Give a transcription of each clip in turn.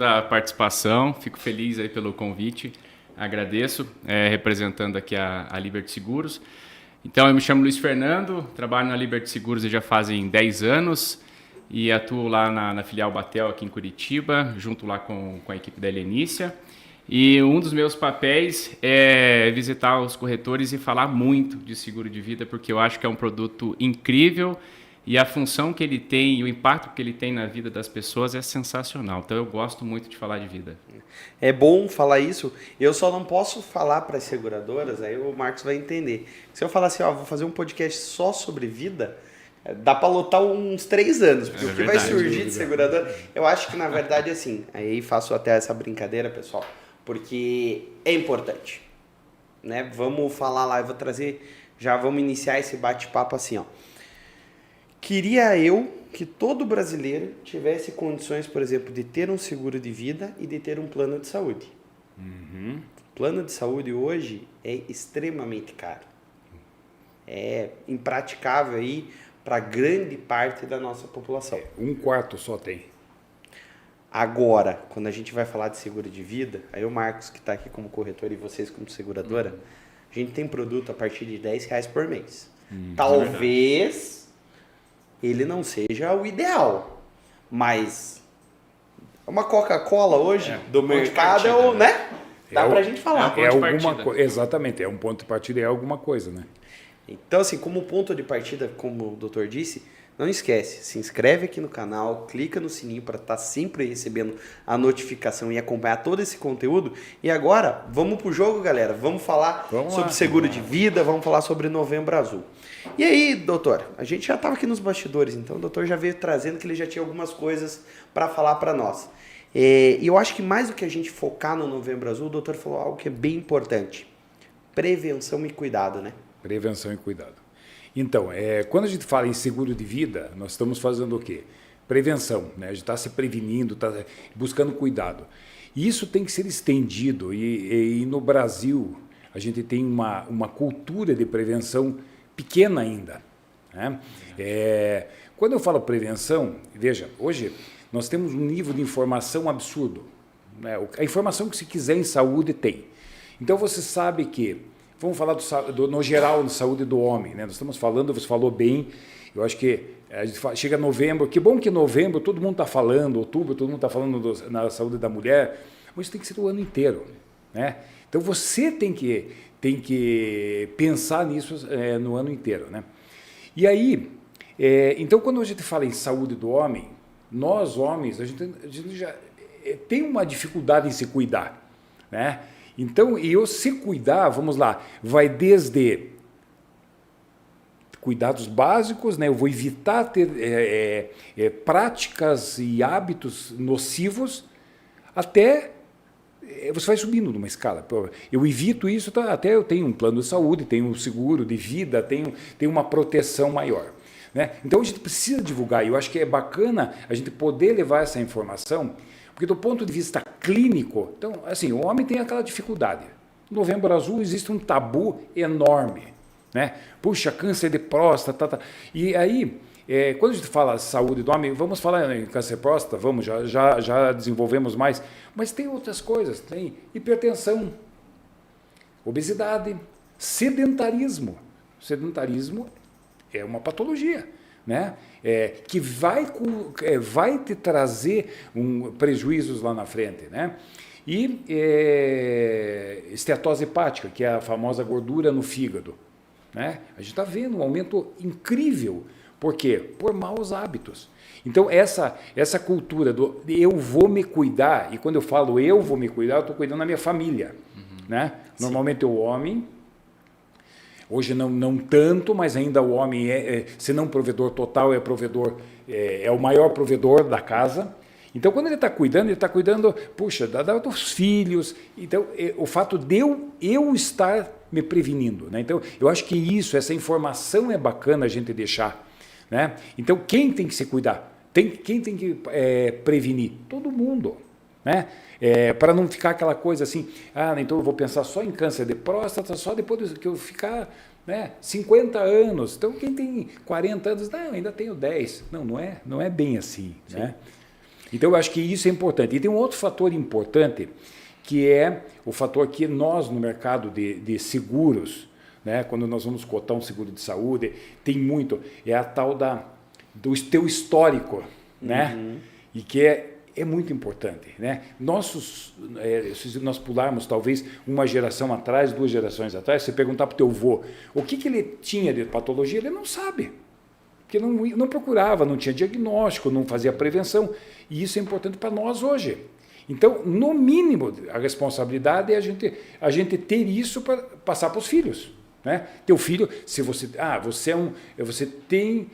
A participação, fico feliz aí pelo convite, agradeço, representando aqui a Liberty Seguros. Então, eu me chamo Luiz Fernando, trabalho na Liberty Seguros já fazem 10 anos e atuo lá na filial Batel aqui em Curitiba, junto lá com a equipe da Helenícia. E um dos meus papéis é visitar os corretores e falar muito de seguro de vida, porque eu acho que é um produto incrível e a função que ele tem e o impacto que ele tem na vida das pessoas é sensacional. Então eu gosto muito de falar de vida. É bom falar isso. Eu só não posso falar para as seguradoras, aí o Marcos vai entender. Se eu falar assim, ó, vou fazer um podcast só sobre vida, dá para lotar uns 3 anos, porque o que vai surgir de seguradora, eu acho que na verdade assim, aí faço até essa brincadeira, pessoal, porque é importante, né? Vamos falar lá, eu vou trazer, já vamos iniciar esse bate-papo assim, ó. Queria eu que todo brasileiro tivesse condições, por exemplo, de ter um seguro de vida e de ter um plano de saúde. Uhum. Plano de saúde hoje é extremamente caro. É impraticável aí para grande parte da nossa população. 1/4 só tem. Agora, quando a gente vai falar de seguro de vida, aí o Marcos que está aqui como corretor e vocês como seguradora, a gente tem produto a partir de R$10 por mês. Talvez ele não seja o ideal, mas uma Coca-Cola hoje do mercado, partida, né? Dá pra gente falar. É um ponto de partida. Exatamente, é um ponto de partida, é alguma coisa, né? Então, assim, como ponto de partida, como o doutor disse, não esquece, se inscreve aqui no canal, clica no sininho para estar sempre recebendo a notificação e acompanhar todo esse conteúdo. E agora, vamos pro jogo, galera. Vamos falar sobre seguro de vida, vamos falar sobre Novembro Azul. E aí, doutor, a gente já estava aqui nos bastidores, então o doutor já veio trazendo que ele já tinha algumas coisas para falar para nós. E eu acho que mais do que a gente focar no Novembro Azul, o doutor falou algo que é bem importante. Prevenção e cuidado, né? Prevenção e cuidado. Então, quando a gente fala em seguro de vida, nós estamos fazendo o quê? Prevenção, né? A gente está se prevenindo, está buscando cuidado. E isso tem que ser estendido e no Brasil a gente tem uma cultura de prevenção pequena ainda, né? Quando eu falo prevenção, veja, hoje nós temos um nível de informação absurdo, né? A informação que se quiser em saúde tem. Então você sabe que, vamos falar no geral, de saúde do homem, né? Nós estamos falando, você falou bem, eu acho que a gente chega novembro, que bom que novembro todo mundo está falando, outubro todo mundo está falando na saúde da mulher, mas isso tem que ser o ano inteiro, né? Então você tem que pensar nisso no ano inteiro, né? E aí, então quando a gente fala em saúde do homem, nós homens, a gente já tem uma dificuldade em se cuidar, né? Então, se cuidar, vamos lá, vai desde cuidados básicos, né? Eu vou evitar ter práticas e hábitos nocivos até você vai subindo numa escala. Eu evito isso, até eu tenho um plano de saúde, tenho um seguro de vida, tenho uma proteção maior, né? Então, a gente precisa divulgar, e eu acho que é bacana a gente poder levar essa informação, porque do ponto de vista clínico, então, assim, o homem tem aquela dificuldade. No Novembro Azul existe um tabu enorme, né? Puxa, câncer de próstata, e aí, quando a gente fala saúde do homem, vamos falar em câncer de próstata, vamos, já desenvolvemos mais, mas tem outras coisas, tem hipertensão, obesidade, sedentarismo. Sedentarismo é uma patologia, né? Que vai te trazer prejuízos lá na frente, né? E esteatose hepática, que é a famosa gordura no fígado, né? A gente está vendo um aumento incrível. Por quê? Por maus hábitos. Então, essa cultura do eu vou me cuidar, e quando eu falo eu vou me cuidar, eu estou cuidando da minha família, né? Normalmente o homem... Hoje não tanto, mas ainda o homem se não provedor total, é o maior provedor da casa. Então, quando ele está cuidando, puxa, dos filhos. Então, o fato de eu estar me prevenindo, né? Então, eu acho que essa informação é bacana a gente deixar, né? Então, quem tem que se cuidar? Quem tem que prevenir? Todo mundo, né? Para não ficar aquela coisa assim, então eu vou pensar só em câncer de próstata, só depois que eu ficar, né, 50 anos. Então, quem tem 40 anos, não, ainda tenho 10. Não é bem assim, né? Então, eu acho que isso é importante. E tem um outro fator importante, que é o fator que nós, no mercado de seguros, né, quando nós vamos cotar um seguro de saúde, tem muito, é a tal do teu histórico, né? E que é muito importante, né? Se nós pularmos talvez uma geração atrás, 2 gerações atrás, você perguntar para o teu avô o que ele tinha de patologia, ele não sabe. Porque não procurava, não tinha diagnóstico, não fazia prevenção. E isso é importante para nós hoje. Então, no mínimo, a responsabilidade é a gente ter isso para passar para os filhos. Né? Teu filho, se você tem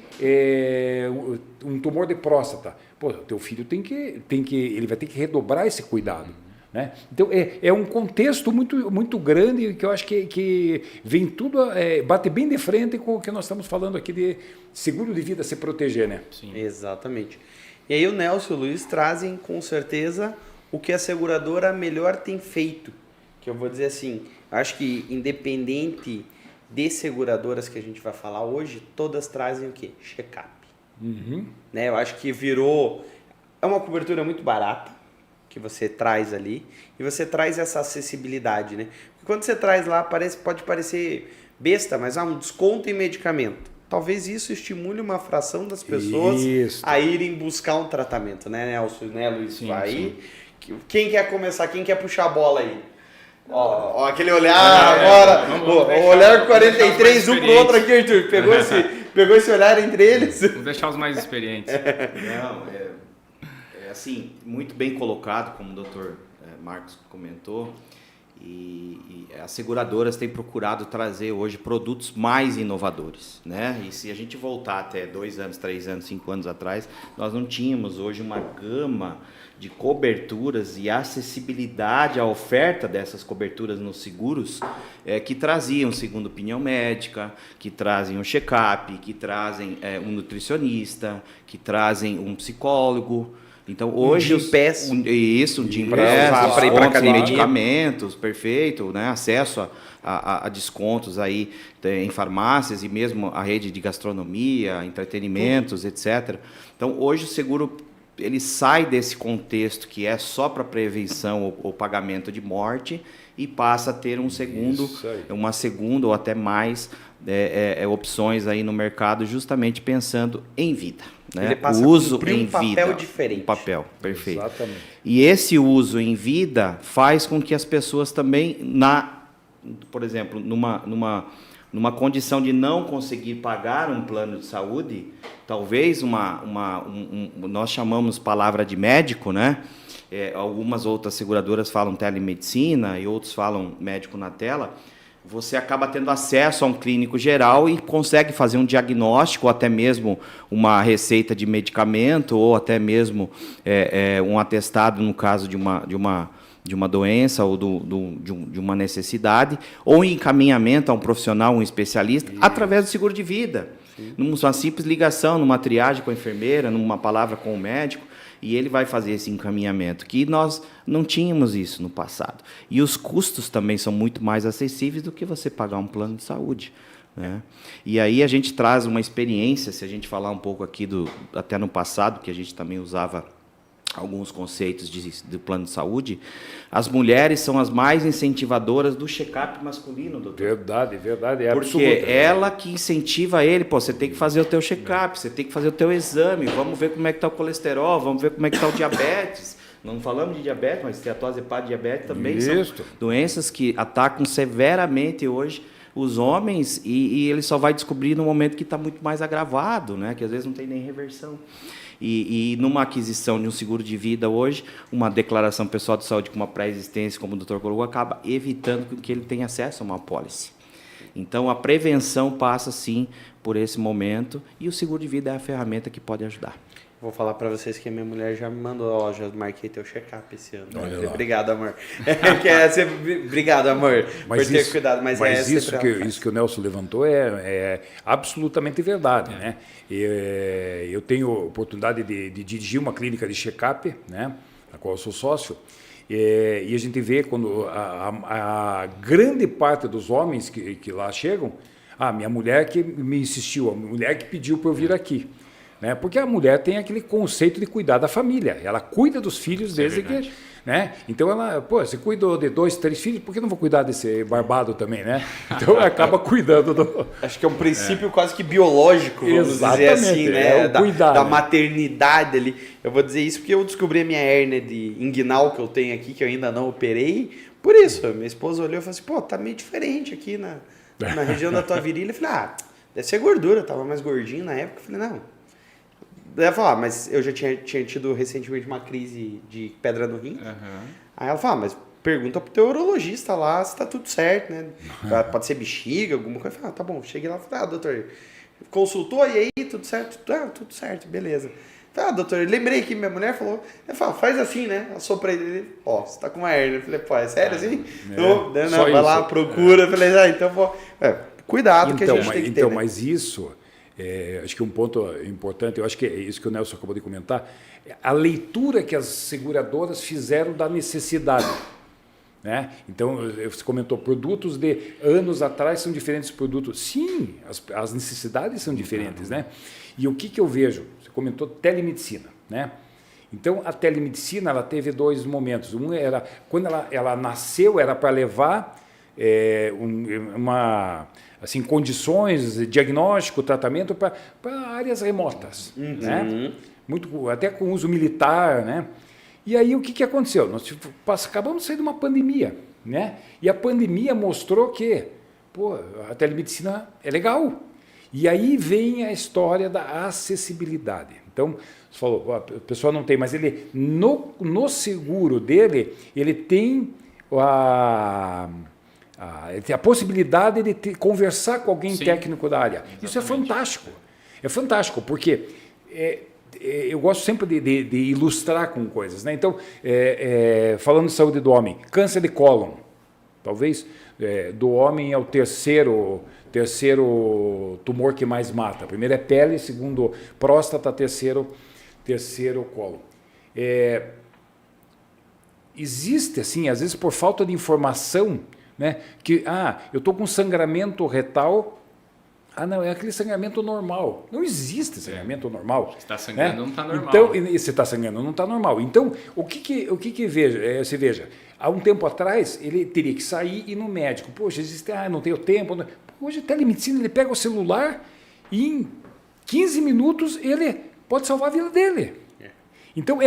um tumor de próstata, pô, teu filho ele vai ter que redobrar esse cuidado. Né? Então, é um contexto muito, muito grande que eu acho que vem tudo, bate bem de frente com o que nós estamos falando aqui de seguro de vida, se proteger. Né? Sim. Exatamente. E aí o Nelson e o Luiz trazem com certeza o que a seguradora melhor tem feito. Que eu vou dizer assim, acho que independente de seguradoras que a gente vai falar hoje, todas trazem o quê? Check-up. Né? Eu acho que é uma cobertura muito barata que você traz ali e você traz essa acessibilidade, né? Porque quando você traz lá, pode parecer besta, mas um desconto em medicamento. Talvez isso estimule uma fração das pessoas a irem buscar um tratamento, né, Nelson, né, Luiz? Sim, aí, quem quer começar, quem quer puxar a bola aí? Ó, aquele olhar agora, o olhar 43, um pro outro aqui, Arthur. Pegou esse olhar entre eles? Vamos deixar os mais experientes. Não, é assim, muito bem colocado, como o Dr. Marcos comentou, e as seguradoras têm procurado trazer hoje produtos mais inovadores, né? E se a gente voltar até 2 anos, 3 anos, 5 anos atrás, nós não tínhamos hoje uma gama de coberturas e acessibilidade à oferta dessas coberturas nos seguros que traziam segunda opinião médica, que trazem um check-up, que trazem um nutricionista, que trazem um psicólogo. Então hoje um Gympass. um Gympass, para ir para academia, medicamentos, perfeito, né? Acesso a descontos aí em farmácias e mesmo a rede de gastronomia, entretenimentos, etc. Então hoje o seguro ele sai desse contexto que é só para prevenção ou pagamento de morte e passa a ter uma segunda ou até mais opções aí no mercado, justamente pensando em vida. Né? Ele passa o uso a cumprir em um papel vida, diferente. Um papel, perfeito. Exatamente. E esse uso em vida faz com que as pessoas também, por exemplo, numa condição de não conseguir pagar um plano de saúde, talvez nós chamamos palavra de médico, né? Algumas outras seguradoras falam telemedicina e outros falam médico na tela. Você acaba tendo acesso a um clínico geral e consegue fazer um diagnóstico, ou até mesmo uma receita de medicamento, ou até mesmo um atestado no caso de uma doença ou de uma necessidade, ou encaminhamento a um profissional, um especialista, através do seguro de vida. Numa simples ligação, numa triagem com a enfermeira, numa palavra com o médico, e ele vai fazer esse encaminhamento, que nós não tínhamos isso no passado. E os custos também são muito mais acessíveis do que você pagar um plano de saúde. Né? E aí a gente traz uma experiência, se a gente falar um pouco aqui até no passado, que a gente também usava alguns conceitos do plano de saúde, as mulheres são as mais incentivadoras do check-up masculino, doutor. Verdade. Porque absoluta, ela que incentiva ele, você tem que fazer o teu check-up, você tem que fazer o teu exame, vamos ver como é que está o colesterol, vamos ver como é que está o diabetes. Não falamos de diabetes, mas esteatose hepática e diabetes também são doenças que atacam severamente hoje os homens e ele só vai descobrir no momento que está muito mais agravado, né? Que às vezes não tem nem reversão. E numa aquisição de um seguro de vida hoje, uma declaração pessoal de saúde com uma pré-existência, como o Dr. Colugou, acaba evitando que ele tenha acesso a uma apólice. Então, a prevenção passa, sim, por esse momento, e o seguro de vida é a ferramenta que pode ajudar. Vou falar pra vocês que a minha mulher já me mandou, já marquei teu check-up esse ano. Olha lá. Obrigado, amor. Obrigado, amor, por ter cuidado. Mas isso que o Nelson levantou é absolutamente verdade. Né? Eu tenho oportunidade de dirigir uma clínica de check-up, né? Na qual eu sou sócio, e a gente vê quando a grande parte dos homens que lá chegam, minha mulher que me insistiu, a mulher que pediu para eu vir aqui. né? Porque a mulher tem aquele conceito de cuidar da família. Ela cuida dos filhos desde que... Né? Então ela, você cuidou de 2, 3 filhos, por que não vou cuidar desse barbado também, né? Então ela acaba cuidando do... Acho que é um princípio quase que biológico, vamos dizer assim, né? Da maternidade ali. Eu vou dizer isso porque eu descobri a minha hérnia de inguinal que eu tenho aqui, que eu ainda não operei. Por isso, minha esposa olhou e falou assim, tá meio diferente aqui na região da tua virilha. Eu falei, deve ser gordura, eu tava mais gordinho na época. Eu falei, não. Ela falou, mas eu já tinha tido recentemente uma crise de pedra no rim. Uhum. Aí ela falou, mas pergunta pro teu urologista lá se tá tudo certo, né? Pode ser bexiga, alguma coisa. Eu falei, tá bom. Cheguei lá e falei, doutor, consultou e aí, tudo certo? Tudo certo, beleza. Falei, doutor, lembrei que minha mulher falou, faz assim, né? Assoprei ele, você tá com uma hérnia. Eu falei, é sério assim? Não, vai lá, procura. Eu falei, então, cuidado que a gente tem que ter. Então, mas isso... acho que um ponto importante, eu acho que é isso que o Nelson acabou de comentar, a leitura que as seguradoras fizeram da necessidade. Né? Então, você comentou, produtos de anos atrás são diferentes dos produtos. Sim, as necessidades são diferentes. Né? E o que eu vejo? Você comentou telemedicina. Né? Então, a telemedicina ela teve 2 momentos. Um era, quando ela nasceu, era para levar assim, condições, diagnóstico, tratamento para áreas remotas, né? Até com uso militar, né? E aí o que aconteceu? Nós acabamos de sair de uma pandemia, né? E a pandemia mostrou que a telemedicina é legal. E aí vem a história da acessibilidade. Então, você falou, a pessoa não tem, mas ele no seguro dele, ele tem a possibilidade de conversar com alguém técnico da área. Exatamente. Isso é fantástico. É fantástico, porque eu gosto sempre de ilustrar com coisas. Né? Então, falando de saúde do homem, câncer de cólon. Talvez do homem é o terceiro tumor que mais mata. Primeiro é pele, segundo próstata, terceiro cólon. Existe, assim, às vezes por falta de informação, né? Que eu estou com sangramento retal. Não, é aquele sangramento normal. Não existe sangramento normal. Você está sangrando, não está normal. Então, você está sangrando, não está normal. Então, o que veja? Você veja, há um tempo atrás, ele teria que sair e ir no médico. Poxa, não tenho tempo. Não. Hoje, a telemedicina, ele pega o celular e em 15 minutos ele pode salvar a vida dele. Então,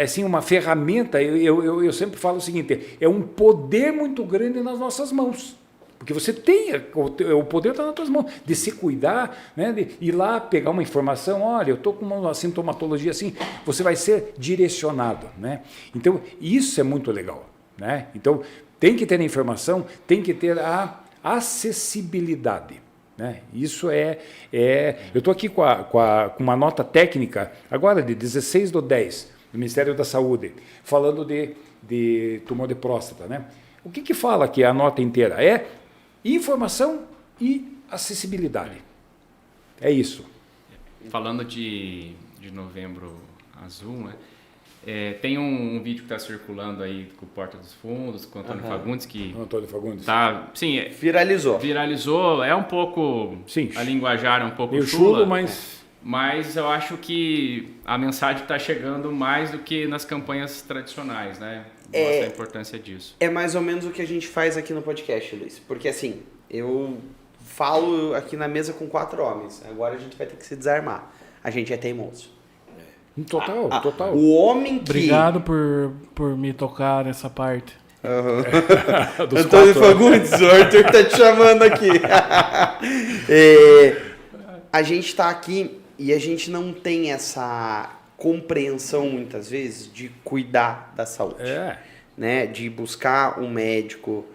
assim, uma ferramenta, eu sempre falo o seguinte, é um poder muito grande nas nossas mãos. Porque você tem, o poder está nas suas mãos, de se cuidar, né, de ir lá pegar uma informação, olha, eu estou com uma sintomatologia assim, você vai ser direcionado. Né? Então, isso é muito legal. Né? Então, tem que ter a informação, tem que ter a acessibilidade. Né? Isso eu estou aqui com uma nota técnica, agora de 16/10, do Ministério da Saúde, falando de tumor de próstata. Né? O que fala aqui a nota inteira? É informação e acessibilidade. É isso. Falando de Novembro Azul, né? Tem um vídeo que está circulando aí com o Porta dos Fundos, com o Antônio Fagundes, que Antônio Fagundes. Sim, viralizou. É um pouco, sim, a linguajar é um pouco chula, mas eu acho que a mensagem está chegando mais do que nas campanhas tradicionais, né? Mostra a importância disso. É mais ou menos o que a gente faz aqui no podcast, Luiz. Porque assim, eu falo aqui na mesa com 4 homens. Agora a gente vai ter que se desarmar. A gente é teimoso. Total. O homem que... Obrigado por me tocar nessa parte. Antônio Fagundes, o Arthur tá te chamando aqui. A gente está aqui e a gente não tem essa compreensão, muitas vezes, de cuidar da saúde. Né? De buscar um médico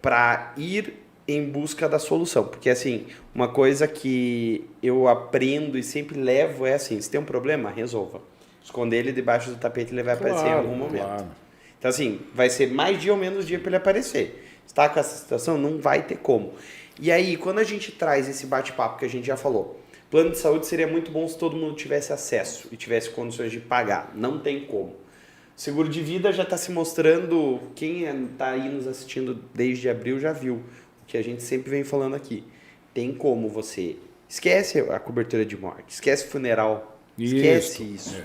para ir em busca da solução. Porque, assim, uma coisa que eu aprendo e sempre levo é assim, se tem um problema, resolva. Esconder ele debaixo do tapete, ele vai aparecer em algum momento. Claro. Então, assim, vai ser mais dia ou menos dia para ele aparecer. Está com essa situação? Não vai ter como. E aí, quando a gente traz esse bate-papo que a gente já falou, plano de saúde seria muito bom se todo mundo tivesse acesso e tivesse condições de pagar. Não tem como. Seguro de vida já está se mostrando, quem está aí nos assistindo desde abril já viu, o que a gente sempre vem falando aqui. Tem como você esquece a cobertura de morte, esquece funeral, esquece isso.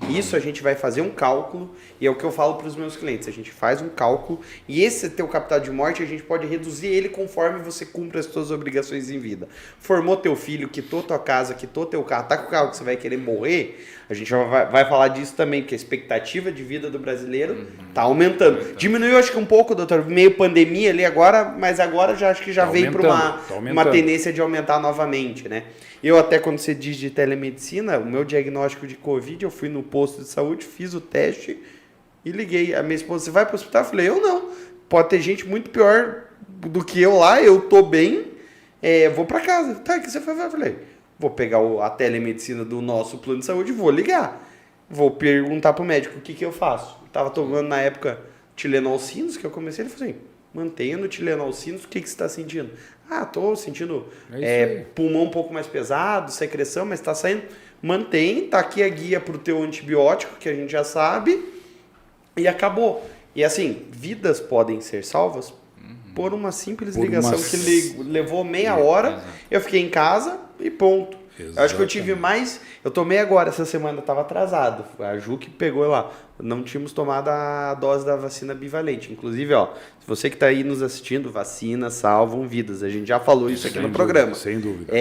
Isso a gente vai fazer um cálculo, e é o que eu falo para os meus clientes, a gente faz um cálculo, e esse teu capital de morte a gente pode reduzir ele conforme você cumpre as suas obrigações em vida. Formou teu filho, quitou tua casa, quitou teu carro, tá com o carro que você vai querer morrer, a gente vai falar disso também, porque a expectativa de vida do brasileiro tá aumentando. Diminuiu acho que um pouco, doutor, meio pandemia ali agora, mas agora já acho que já veio para uma tendência de aumentar novamente, né? Eu até, quando você diz de telemedicina, o meu diagnóstico de Covid, eu fui no posto de saúde, fiz o teste e liguei. A minha esposa, você vai para o hospital? Eu falei, eu não. Pode ter gente muito pior do que eu lá, eu tô bem, vou para casa. Tá, o que você vai? Eu falei, vou pegar a telemedicina do nosso plano de saúde e vou ligar. Vou perguntar pro médico o que eu faço. Eu tava tomando na época Tilenol Sinus, que eu comecei, ele falou assim, mantendo o Tilenol Sinus, o que você está sentindo? Ah, tô sentindo pulmão um pouco mais pesado, secreção, mas tá saindo. Mantém, tá aqui a guia pro teu antibiótico, que a gente já sabe, e acabou. E assim, vidas podem ser salvas por uma simples ligação que levou meia hora, eu fiquei em casa e ponto. Eu acho que eu tive mais. Eu tomei agora essa semana, estava atrasado. A Ju que pegou lá. Não tínhamos tomado a dose da vacina bivalente. Inclusive, ó, se você que está aí nos assistindo, vacinas salvam vidas. A gente já falou isso aqui no programa. Sem dúvida.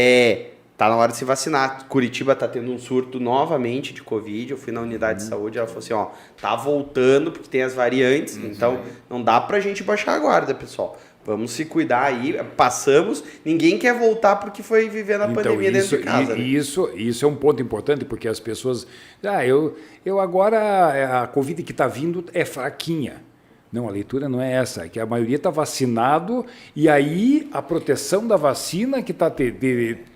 Tá na hora de se vacinar. Curitiba tá tendo um surto novamente de Covid. Eu fui na unidade de saúde, ela falou assim, ó, tá voltando porque tem as variantes. Então, não dá pra gente baixar a guarda, pessoal. Vamos se cuidar aí, passamos, ninguém quer voltar porque foi viver na pandemia dentro de casa. Né? Isso é um ponto importante, porque as pessoas... eu agora, a Covid que está vindo é fraquinha. Não, a leitura não é essa, é que a maioria está vacinado e aí a proteção da vacina que está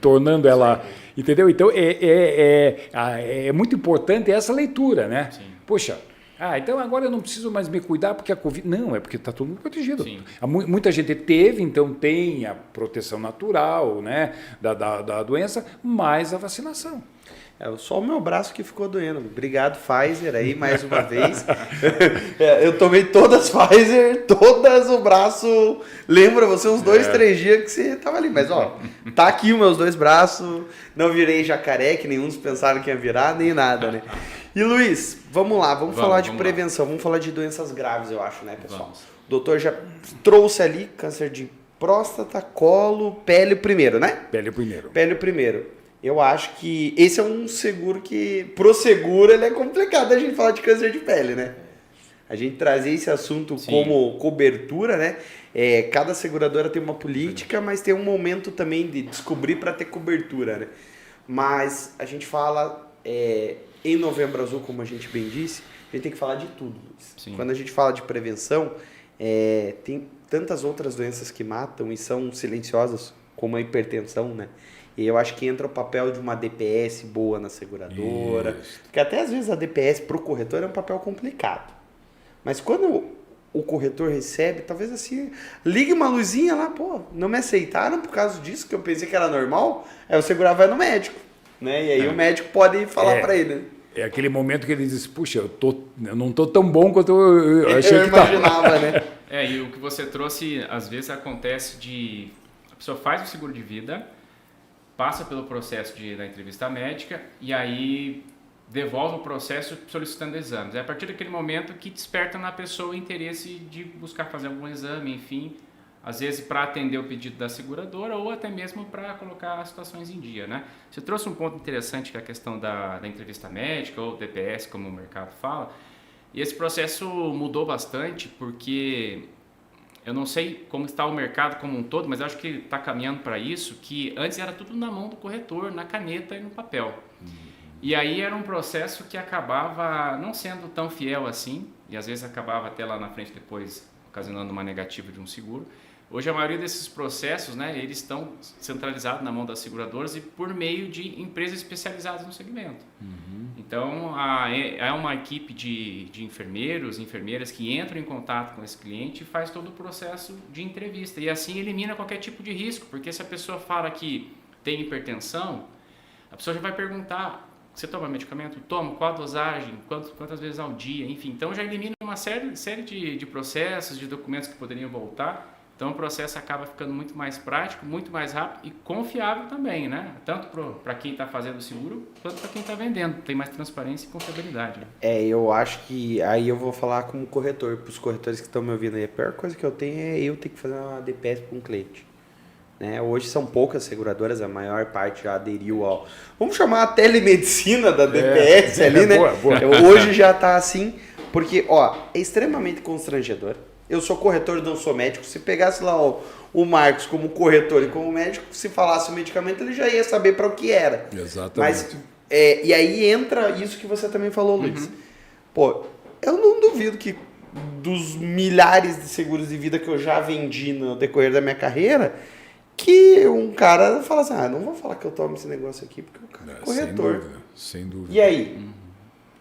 tornando ela... Entendeu? Então, é muito importante essa leitura, né? Sim. Poxa... então agora eu não preciso mais me cuidar porque a Covid... Não, é porque está todo mundo protegido. Sim. Muita gente teve, então tem a proteção natural, né, da doença, mais a vacinação. Só o meu braço que ficou doendo. Obrigado, Pfizer, aí, mais uma vez. Eu tomei todas Pfizer, todas o braço... Lembra você uns 2, 3 dias que você estava ali. Mas, ó, tá aqui os meus 2 braços. Não virei jacaré, que nenhum pensaram que ia virar, nem nada, né? E Luiz, vamos lá, vamos falar de prevenção, vamos falar de doenças graves, eu acho, né, pessoal? Vamos. O doutor já trouxe ali câncer de próstata, colo, pele primeiro, né? Pele primeiro. Eu acho que esse é um seguro que, pro seguro, ele é complicado a gente falar de câncer de pele, né? A gente trazer esse assunto como cobertura, né? Cada seguradora tem uma política, mas tem um momento também de descobrir para ter cobertura, né? Mas a gente fala... em Novembro Azul, como a gente bem disse, a gente tem que falar de tudo. Quando a gente fala de prevenção, tem tantas outras doenças que matam e são silenciosas, como a hipertensão, né? E eu acho que entra o papel de uma DPS boa na seguradora. Isso. Porque até às vezes a DPS para o corretor é um papel complicado. Mas quando o corretor recebe, talvez assim, ligue uma luzinha lá, não me aceitaram por causa disso, que eu pensei que era normal, aí o segurador vai no médico. Né? E aí o médico pode falar para ele. Né? É aquele momento que ele diz, puxa, eu não tô tão bom quanto eu achei que imaginava, né? E o que você trouxe, às vezes acontece a pessoa faz o seguro de vida, passa pelo processo da entrevista médica e aí devolve o processo solicitando exames. É a partir daquele momento que desperta na pessoa o interesse de buscar fazer algum exame, enfim... Às vezes para atender o pedido da seguradora ou até mesmo para colocar as situações em dia, né? Você trouxe um ponto interessante que é a questão da entrevista médica ou DPS, como o mercado fala. E esse processo mudou bastante porque eu não sei como está o mercado como um todo, mas acho que está caminhando para isso, que antes era tudo na mão do corretor, na caneta e no papel. E aí era um processo que acabava não sendo tão fiel assim e às vezes acabava até lá na frente depois ocasionando uma negativa de um seguro. Hoje a maioria desses processos, né, eles estão centralizados na mão das seguradoras e por meio de empresas especializadas no segmento. Então, é uma equipe de enfermeiros, enfermeiras que entram em contato com esse cliente e faz todo o processo de entrevista. E assim elimina qualquer tipo de risco, porque se a pessoa fala que tem hipertensão, a pessoa já vai perguntar, você toma medicamento? Toma. Qual a dosagem? Quantas vezes ao dia? Enfim, então já elimina uma série de processos, de documentos que poderiam voltar Então o processo acaba ficando muito mais prático, muito mais rápido e confiável também, né? Tanto para quem está fazendo o seguro, quanto para quem está vendendo. Tem mais transparência e confiabilidade. Né? Eu acho que aí eu vou falar como corretor, para os corretores que estão me ouvindo aí. A pior coisa que eu tenho é eu ter que fazer uma DPS para um cliente. Né? Hoje são poucas seguradoras, a maior parte já aderiu ao... Vamos chamar a telemedicina da DPS ali, né? Boa. Hoje já está assim, porque é extremamente constrangedor. Eu sou corretor, não sou médico. Se pegasse lá o Marcos como corretor e como médico, se falasse o medicamento, ele já ia saber para o que era. Exatamente. Mas, e aí entra isso que você também falou, Luiz. Pô, eu não duvido que dos milhares de seguros de vida que eu já vendi no decorrer da minha carreira, que um cara fala assim, não vou falar que eu tomo esse negócio aqui, porque o cara é corretor. Sem dúvida. E aí?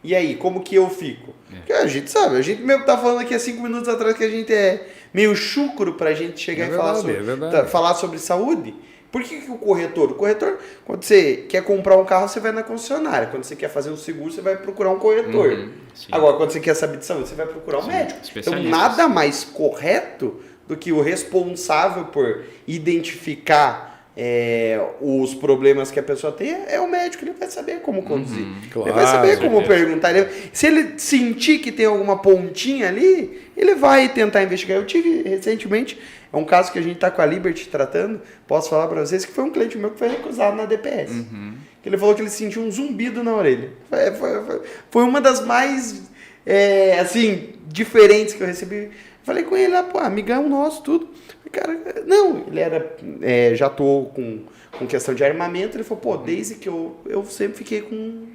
E aí, como que eu fico? Porque a gente sabe, a gente mesmo tá falando aqui há 5 minutos atrás que a gente é meio chucro pra gente chegar e falar sobre saúde. Por que o corretor? O corretor, quando você quer comprar um carro, você vai na concessionária. Quando você quer fazer um seguro, você vai procurar um corretor. Agora, quando você quer saber de saúde, você vai procurar um médico. Então, nada mais correto do que o responsável por identificar os problemas que a pessoa tem é o médico. Ele vai saber como conduzir. Claro, ele vai saber como perguntar. Se ele sentir que tem alguma pontinha ali, ele vai tentar investigar. Eu tive recentemente, é um caso que a gente está com a Liberty tratando, posso falar para vocês que foi um cliente meu que foi recusado na DPS. Que ele falou que ele sentiu um zumbido na orelha. Foi uma das mais diferentes que eu recebi. Falei com ele, amigão nosso, tudo. Cara, não, ele era, já atuou com questão de armamento. Ele falou, desde que eu sempre fiquei com...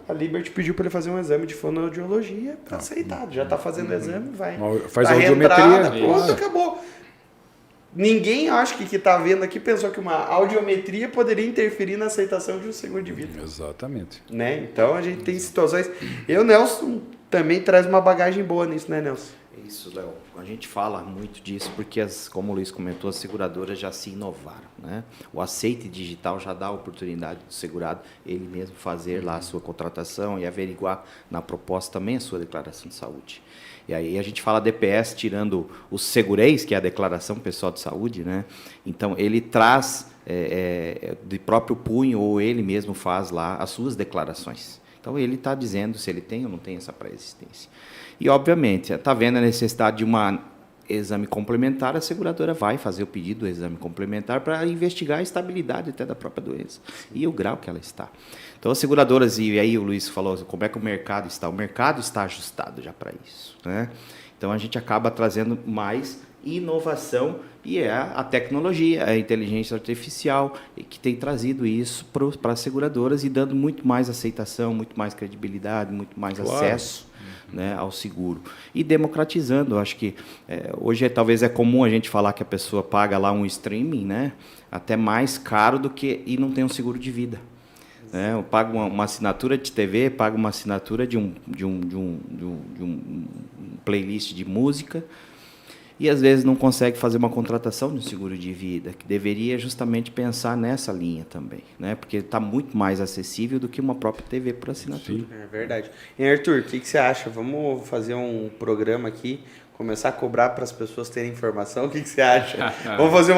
a Liberty pediu para ele fazer um exame de fonoaudiologia, tá aceitado. Já tá fazendo o exame, vai. Faz tá audiometria. Pronto, acabou. Ninguém, acho que tá vendo aqui, pensou que uma audiometria poderia interferir na aceitação de um seguro de vida. Exatamente. Né? Então, a gente tem situações... Nelson, também traz uma bagagem boa nisso, né, Nelson? Isso, Léo. A gente fala muito disso porque, como o Luiz comentou, as seguradoras já se inovaram. Né? O aceite digital já dá a oportunidade do segurado ele mesmo fazer lá a sua contratação e averiguar na proposta também a sua declaração de saúde. E aí a gente fala DPS tirando os segureis, que é a declaração pessoal de saúde, né? Então ele traz de próprio punho ou ele mesmo faz lá as suas declarações. Então ele está dizendo se ele tem ou não tem essa pré-existência. E obviamente, está vendo a necessidade de um exame complementar, a seguradora vai fazer o pedido do exame complementar para investigar a estabilidade até da própria doença e o grau que ela está. Então, as seguradoras, e aí o Luiz falou, como é que o mercado está? O mercado está ajustado já para isso. Né? Então, a gente acaba trazendo mais inovação e a tecnologia, a inteligência artificial, que tem trazido isso para as seguradoras e dando muito mais aceitação, muito mais credibilidade, muito mais acesso, né, ao seguro. E democratizando, acho que hoje talvez é comum a gente falar que a pessoa paga lá um streaming, né, até mais caro do que e não tem um seguro de vida. Né? Eu pago uma assinatura de TV, pago uma assinatura de um playlist de música, e às vezes não consegue fazer uma contratação de um seguro de vida, que deveria justamente pensar nessa linha também, né? Porque está muito mais acessível do que uma própria TV por assinatura. Sim. É verdade. E Arthur, o que você acha? Vamos fazer um programa aqui, começar a cobrar para as pessoas terem informação? O que você acha? Vamos fazer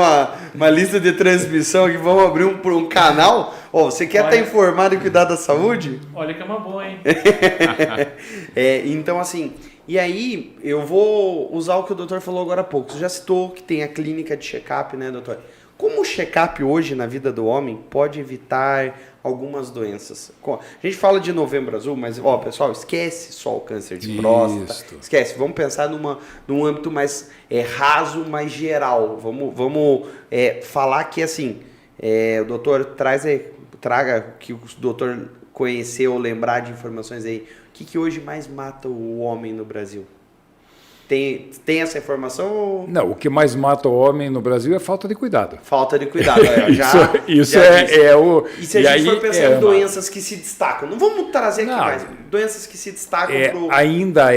uma lista de transmissão aqui, vamos abrir um canal? Você quer estar informado e cuidar da saúde? Olha que é uma boa, hein? Então, assim... E aí, eu vou usar o que o doutor falou agora há pouco. Você já citou que tem a clínica de check-up, né, doutor? Como o check-up hoje na vida do homem pode evitar algumas doenças? A gente fala de Novembro Azul, mas, pessoal, esquece só o câncer de próstata. Esquece, vamos pensar num âmbito mais raso, mais geral. Vamos falar que, assim, o doutor traga o que o doutor conheceu ou lembrar de informações aí. O que hoje mais mata o homem no Brasil? Tem essa informação? Ou... Não, o que mais mata o homem no Brasil é falta de cuidado. Falta de cuidado. Isso é o... E se a gente for pensar em doenças que se destacam? Não vamos trazer aqui mais. Doenças que se destacam ainda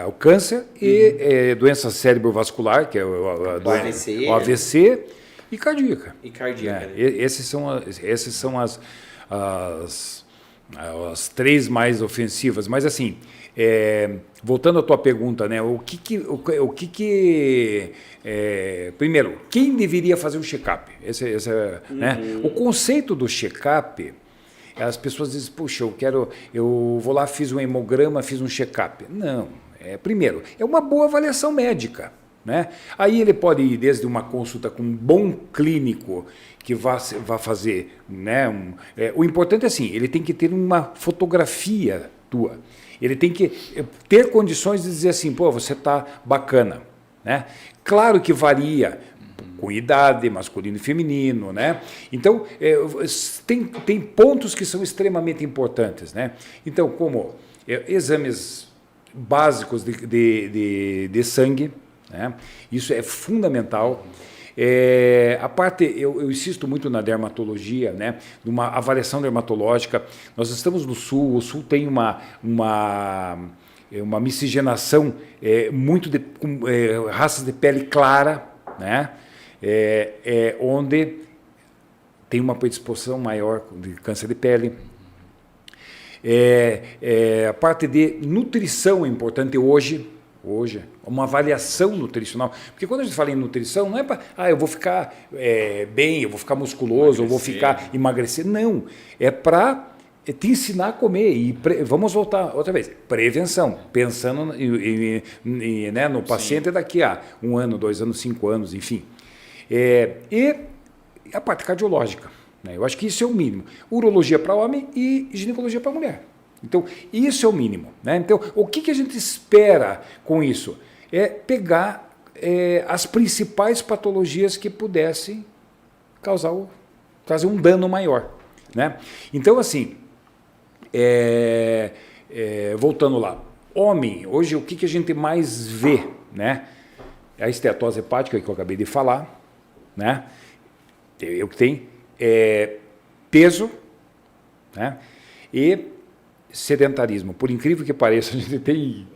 o câncer e doença cerebrovascular, que é o AVC e cardíaca. E cardíaca. Esses são as As 3 mais ofensivas, mas assim, voltando à tua pergunta, né? Primeiro, quem deveria fazer o check-up? Né? O conceito do check-up, as pessoas dizem, puxa, eu vou lá, fiz um hemograma, fiz um check-up. Não, primeiro, é uma boa avaliação médica. Né? Aí ele pode ir desde uma consulta com um bom clínico que vá fazer, né? O importante é assim, ele tem que ter uma fotografia tua, ele tem que ter condições de dizer assim, pô, você está bacana, né? Claro que varia com idade, masculino e feminino, né? Então tem pontos que são extremamente importantes, né? Então, como exames básicos de sangue, né? Isso é fundamental. A parte, eu insisto muito na dermatologia, né? Numa avaliação dermatológica. Nós estamos no Sul, o Sul tem uma miscigenação muito com raças de pele clara, né? Onde tem uma predisposição maior de câncer de pele. A parte de nutrição é importante hoje, uma avaliação nutricional. Porque quando a gente fala em nutrição, não é para, eu vou ficar bem, eu vou ficar musculoso, eu vou ficar emagrecer. Não, é para te ensinar a comer. E vamos voltar outra vez. Prevenção, pensando né, no paciente daqui a 1 ano, 2 anos, 5 anos, enfim. E a parte cardiológica. Né? Eu acho que isso é o mínimo. Urologia para homem e ginecologia para mulher. Então, isso é o mínimo. Né? Então, o que a gente espera com isso? É pegar as principais patologias que pudessem trazer um dano maior. Né? Então, assim, voltando lá, homem, hoje o que a gente mais vê? Né? A esteatose hepática que eu acabei de falar, né? Eu que tenho, peso, né? E sedentarismo. Por incrível que pareça, a gente tem,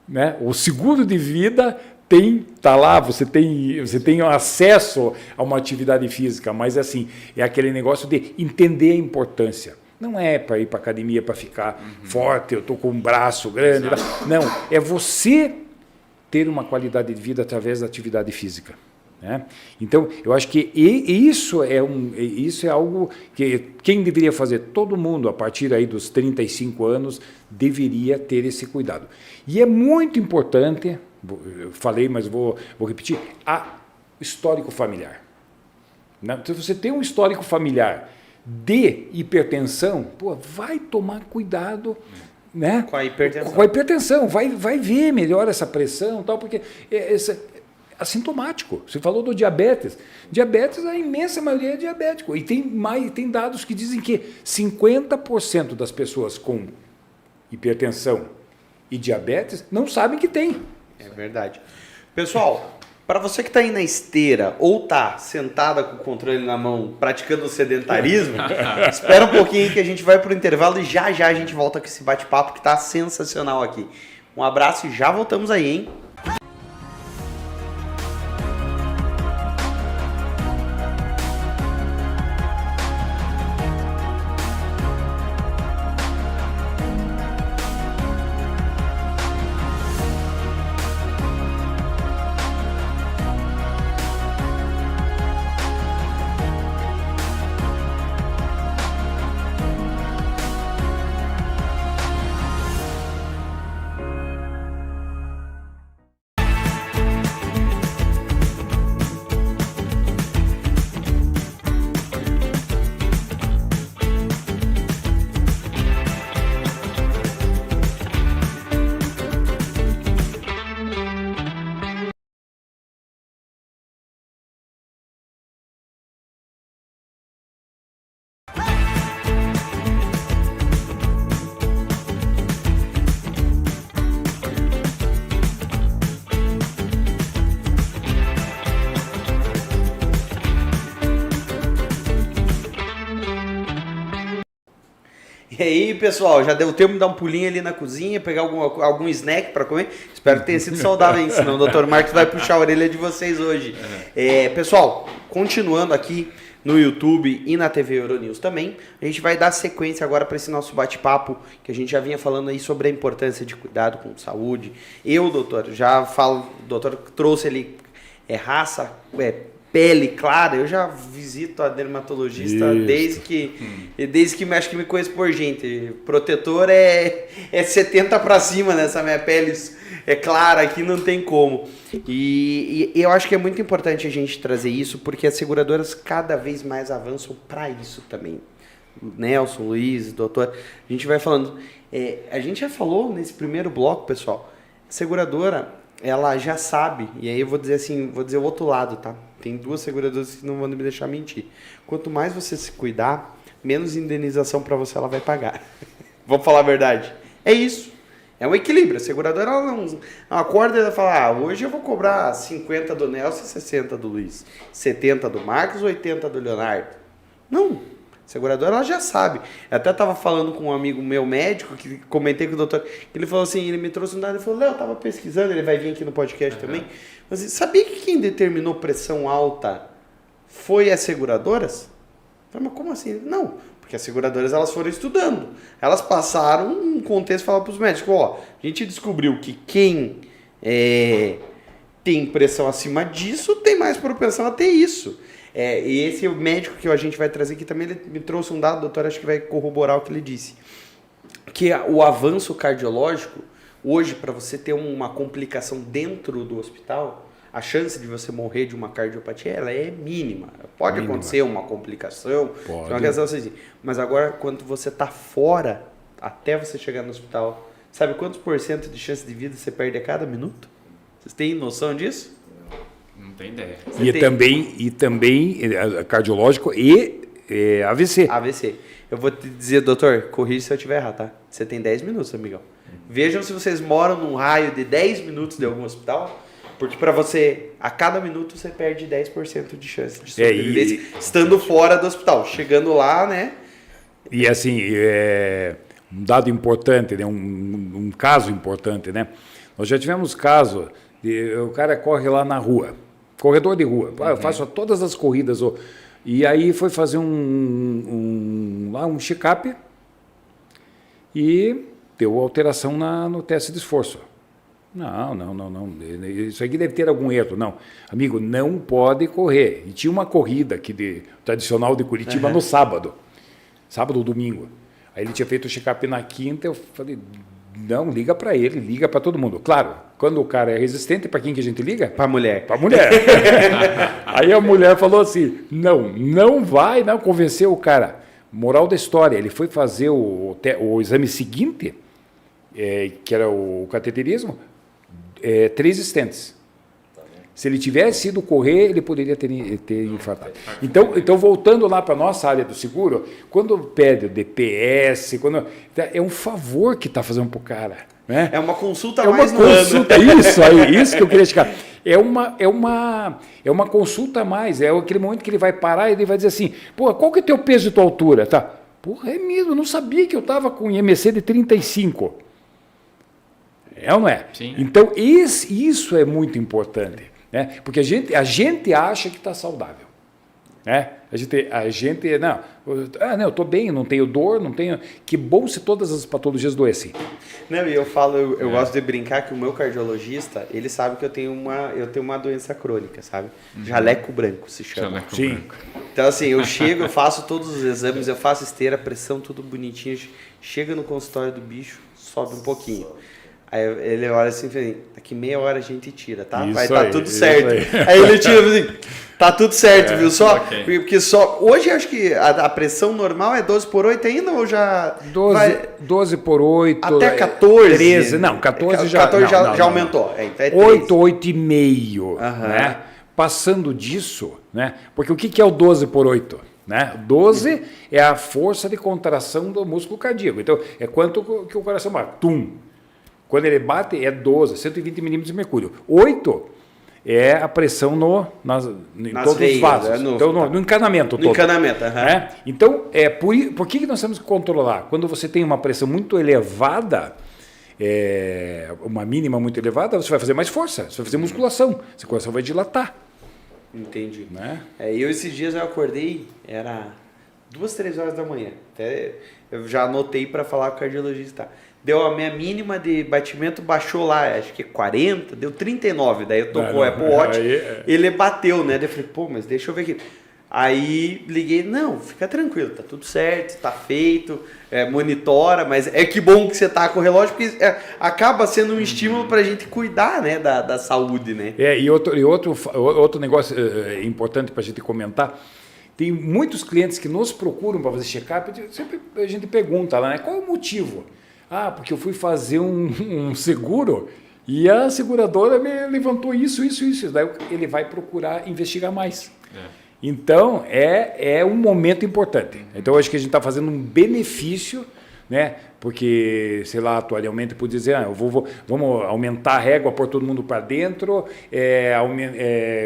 né? O seguro de vida está lá, você tem acesso a uma atividade física, mas assim, é aquele negócio de entender a importância. Não é para ir para a academia para ficar forte, eu estou com um braço grande. Não, é você ter uma qualidade de vida através da atividade física. Né? Então, eu acho que isso é algo que quem deveria fazer? Todo mundo, a partir aí dos 35 anos, deveria ter esse cuidado. E é muito importante, eu falei, mas vou repetir, histórico familiar. Né? Então, se você tem um histórico familiar de hipertensão, vai tomar cuidado, né? Com a hipertensão. Vai ver melhor essa pressão, tal, porque assintomático. Você falou do diabetes. Diabetes, a imensa maioria é diabético. E tem dados que dizem que 50% das pessoas com hipertensão e diabetes não sabem que tem. É verdade. Pessoal, para você que está aí na esteira ou está sentada com o controle na mão praticando o sedentarismo, espera um pouquinho que a gente vai para o intervalo e já a gente volta com esse bate-papo que está sensacional aqui. Um abraço e já voltamos aí, hein? E aí, pessoal, já deu tempo de dar um pulinho ali na cozinha, pegar algum snack para comer? Espero que tenha sido saudável, hein? Senão o Dr. Marcos vai puxar a orelha de vocês hoje. Pessoal, continuando aqui, no YouTube e na TV Euronews também. A gente vai dar sequência agora para esse nosso bate-papo, que a gente já vinha falando aí sobre a importância de cuidado com saúde. Eu, doutor, já falo, o doutor trouxe ali raça, pele clara. Eu já visito a dermatologista desde que acho que me conheço por gente. Protetor é 70 para cima nessa minha pele clara aqui, não tem como. E eu acho que é muito importante a gente trazer isso, porque as seguradoras cada vez mais avançam para isso também. Nelson, Luiz, doutor, a gente vai falando. A gente já falou nesse primeiro bloco, pessoal, a seguradora, ela já sabe, e aí eu vou dizer assim, vou dizer o outro lado, tá? Tem duas seguradoras que não vão me deixar mentir. Quanto mais você se cuidar, menos indenização para você ela vai pagar. Vamos falar a verdade. É isso. É um equilíbrio. A seguradora ela não acorda e ela fala, hoje eu vou cobrar 50 do Nelson e 60 do Luiz, 70 do Marcos, 80 do Leonardo. Não. A seguradora ela já sabe. Eu até estava falando com um amigo meu médico, que comentei com o doutor, ele falou assim, ele me trouxe um dado, ele falou, Léo, eu estava pesquisando, ele vai vir aqui no podcast também. Mas sabia que quem determinou pressão alta foi as seguradoras? Eu falei, mas como assim? Não, porque as seguradoras elas foram estudando. Elas passaram um contexto e falaram para os médicos, a gente descobriu que quem tem pressão acima disso tem mais propensão a ter isso. E esse médico que a gente vai trazer aqui também, ele me trouxe um dado, doutor, acho que vai corroborar o que ele disse. Que o avanço cardiológico, hoje, para você ter uma complicação dentro do hospital, a chance de você morrer de uma cardiopatia ela é mínima. Pode acontecer uma complicação, uma questão assim, mas agora, quando você está fora, até você chegar no hospital, sabe quantos % de chance de vida você perde a cada minuto? Vocês têm noção disso? Não tem ideia. E também cardiológico e AVC. AVC. Eu vou te dizer, doutor, corrija se eu estiver errado, tá? Você tem 10 minutos, amigão. Vejam se vocês moram num raio de 10 minutos de algum hospital, porque para você, a cada minuto, você perde 10% de chance de sobrevivência, estando fora do hospital. Chegando lá, né? E assim, um dado importante, né? Um caso importante, né? Nós já tivemos caso de o cara corre lá na rua, corredor de rua. Eu faço todas as corridas. E aí foi fazer um check-up e deu alteração no teste de esforço. Não. Isso aqui deve ter algum erro. Não. Amigo, não pode correr. E tinha uma corrida aqui tradicional de Curitiba no sábado ou domingo. Aí ele tinha feito o check-up na quinta, eu falei, não, liga para ele, liga para todo mundo. Claro, quando o cara é resistente, para quem que a gente liga? Para a mulher. Para a mulher. Aí a mulher falou assim, não vai, convenceu o cara. Moral da história, ele foi fazer o exame seguinte, que era o cateterismo, 3 stents. Se ele tivesse ido correr, ele poderia ter infartado. Então, voltando lá para a nossa área do seguro, quando pede o DPS, é um favor que está fazendo para o cara. Né? É uma consulta mais no ano. Isso que eu queria chegar. É uma consulta a mais, é aquele momento que ele vai parar e ele vai dizer assim, pô, qual que é o teu peso e tua altura? Tá. Porra, é mesmo, eu não sabia que eu estava com IMC de 35. É ou não é? Sim. Então, isso é muito importante. Né? Porque a gente acha que está saudável. Né? A gente eu estou bem, não tenho dor, não tenho... Que bom se todas as patologias doessem. Não, e eu gosto de brincar que o meu cardiologista, ele sabe que eu tenho uma doença crônica, sabe? Jaleco branco se chama. Sim. Então, assim, eu chego, eu faço todos os exames, eu faço esteira, pressão, tudo bonitinho. Chega no consultório do bicho, sobe um pouquinho. Aí ele olha assim, daqui meia hora a gente tira, tá? Vai estar tudo certo. Aí ele tira assim, tá tudo certo, viu? Só, okay. Porque hoje eu acho que a pressão normal é 12/8 ainda ou já... 12/8. Até 14. 13, não, 14 já... 14 já aumentou. Então 8, 8,5, né? Passando disso, né? Porque o que é o 12/8? Né? 12 é a força de contração do músculo cardíaco. Então, é quanto que o coração bate. Tum! Quando ele bate, é 12, 120 milímetros de mercúrio. 8 é a pressão em todos veias, os vasos. Então, no encanamento todo. No encanamento, né? Então, por que nós temos que controlar? Quando você tem uma pressão muito elevada, uma mínima muito elevada, você vai fazer mais força, você vai fazer musculação, seu coração vai dilatar. Entendi. Né? Eu esses dias eu acordei, era 2, 3 horas da manhã. Até eu já anotei para falar com o cardiologista. Deu a minha mínima de batimento, baixou lá, acho que 40, deu 39. Daí eu tocou o Apple Watch, ele bateu, né? Daí eu falei, pô, mas deixa eu ver aqui. Aí liguei, não, fica tranquilo, tá tudo certo, tá feito, monitora, mas é que bom que você tá com o relógio, porque acaba sendo um estímulo pra gente cuidar, né, da saúde, né? E outro negócio importante pra gente comentar, tem muitos clientes que nos procuram para fazer check-up, sempre a gente pergunta lá, né, qual é o motivo? Ah, porque eu fui fazer um seguro e a seguradora me levantou isso. Daí ele vai procurar investigar mais. Então, é um momento importante. Então, acho que a gente está fazendo um benefício, né? Porque, sei lá, atualmente eu podia dizer, vamos aumentar a régua, pôr todo mundo para dentro,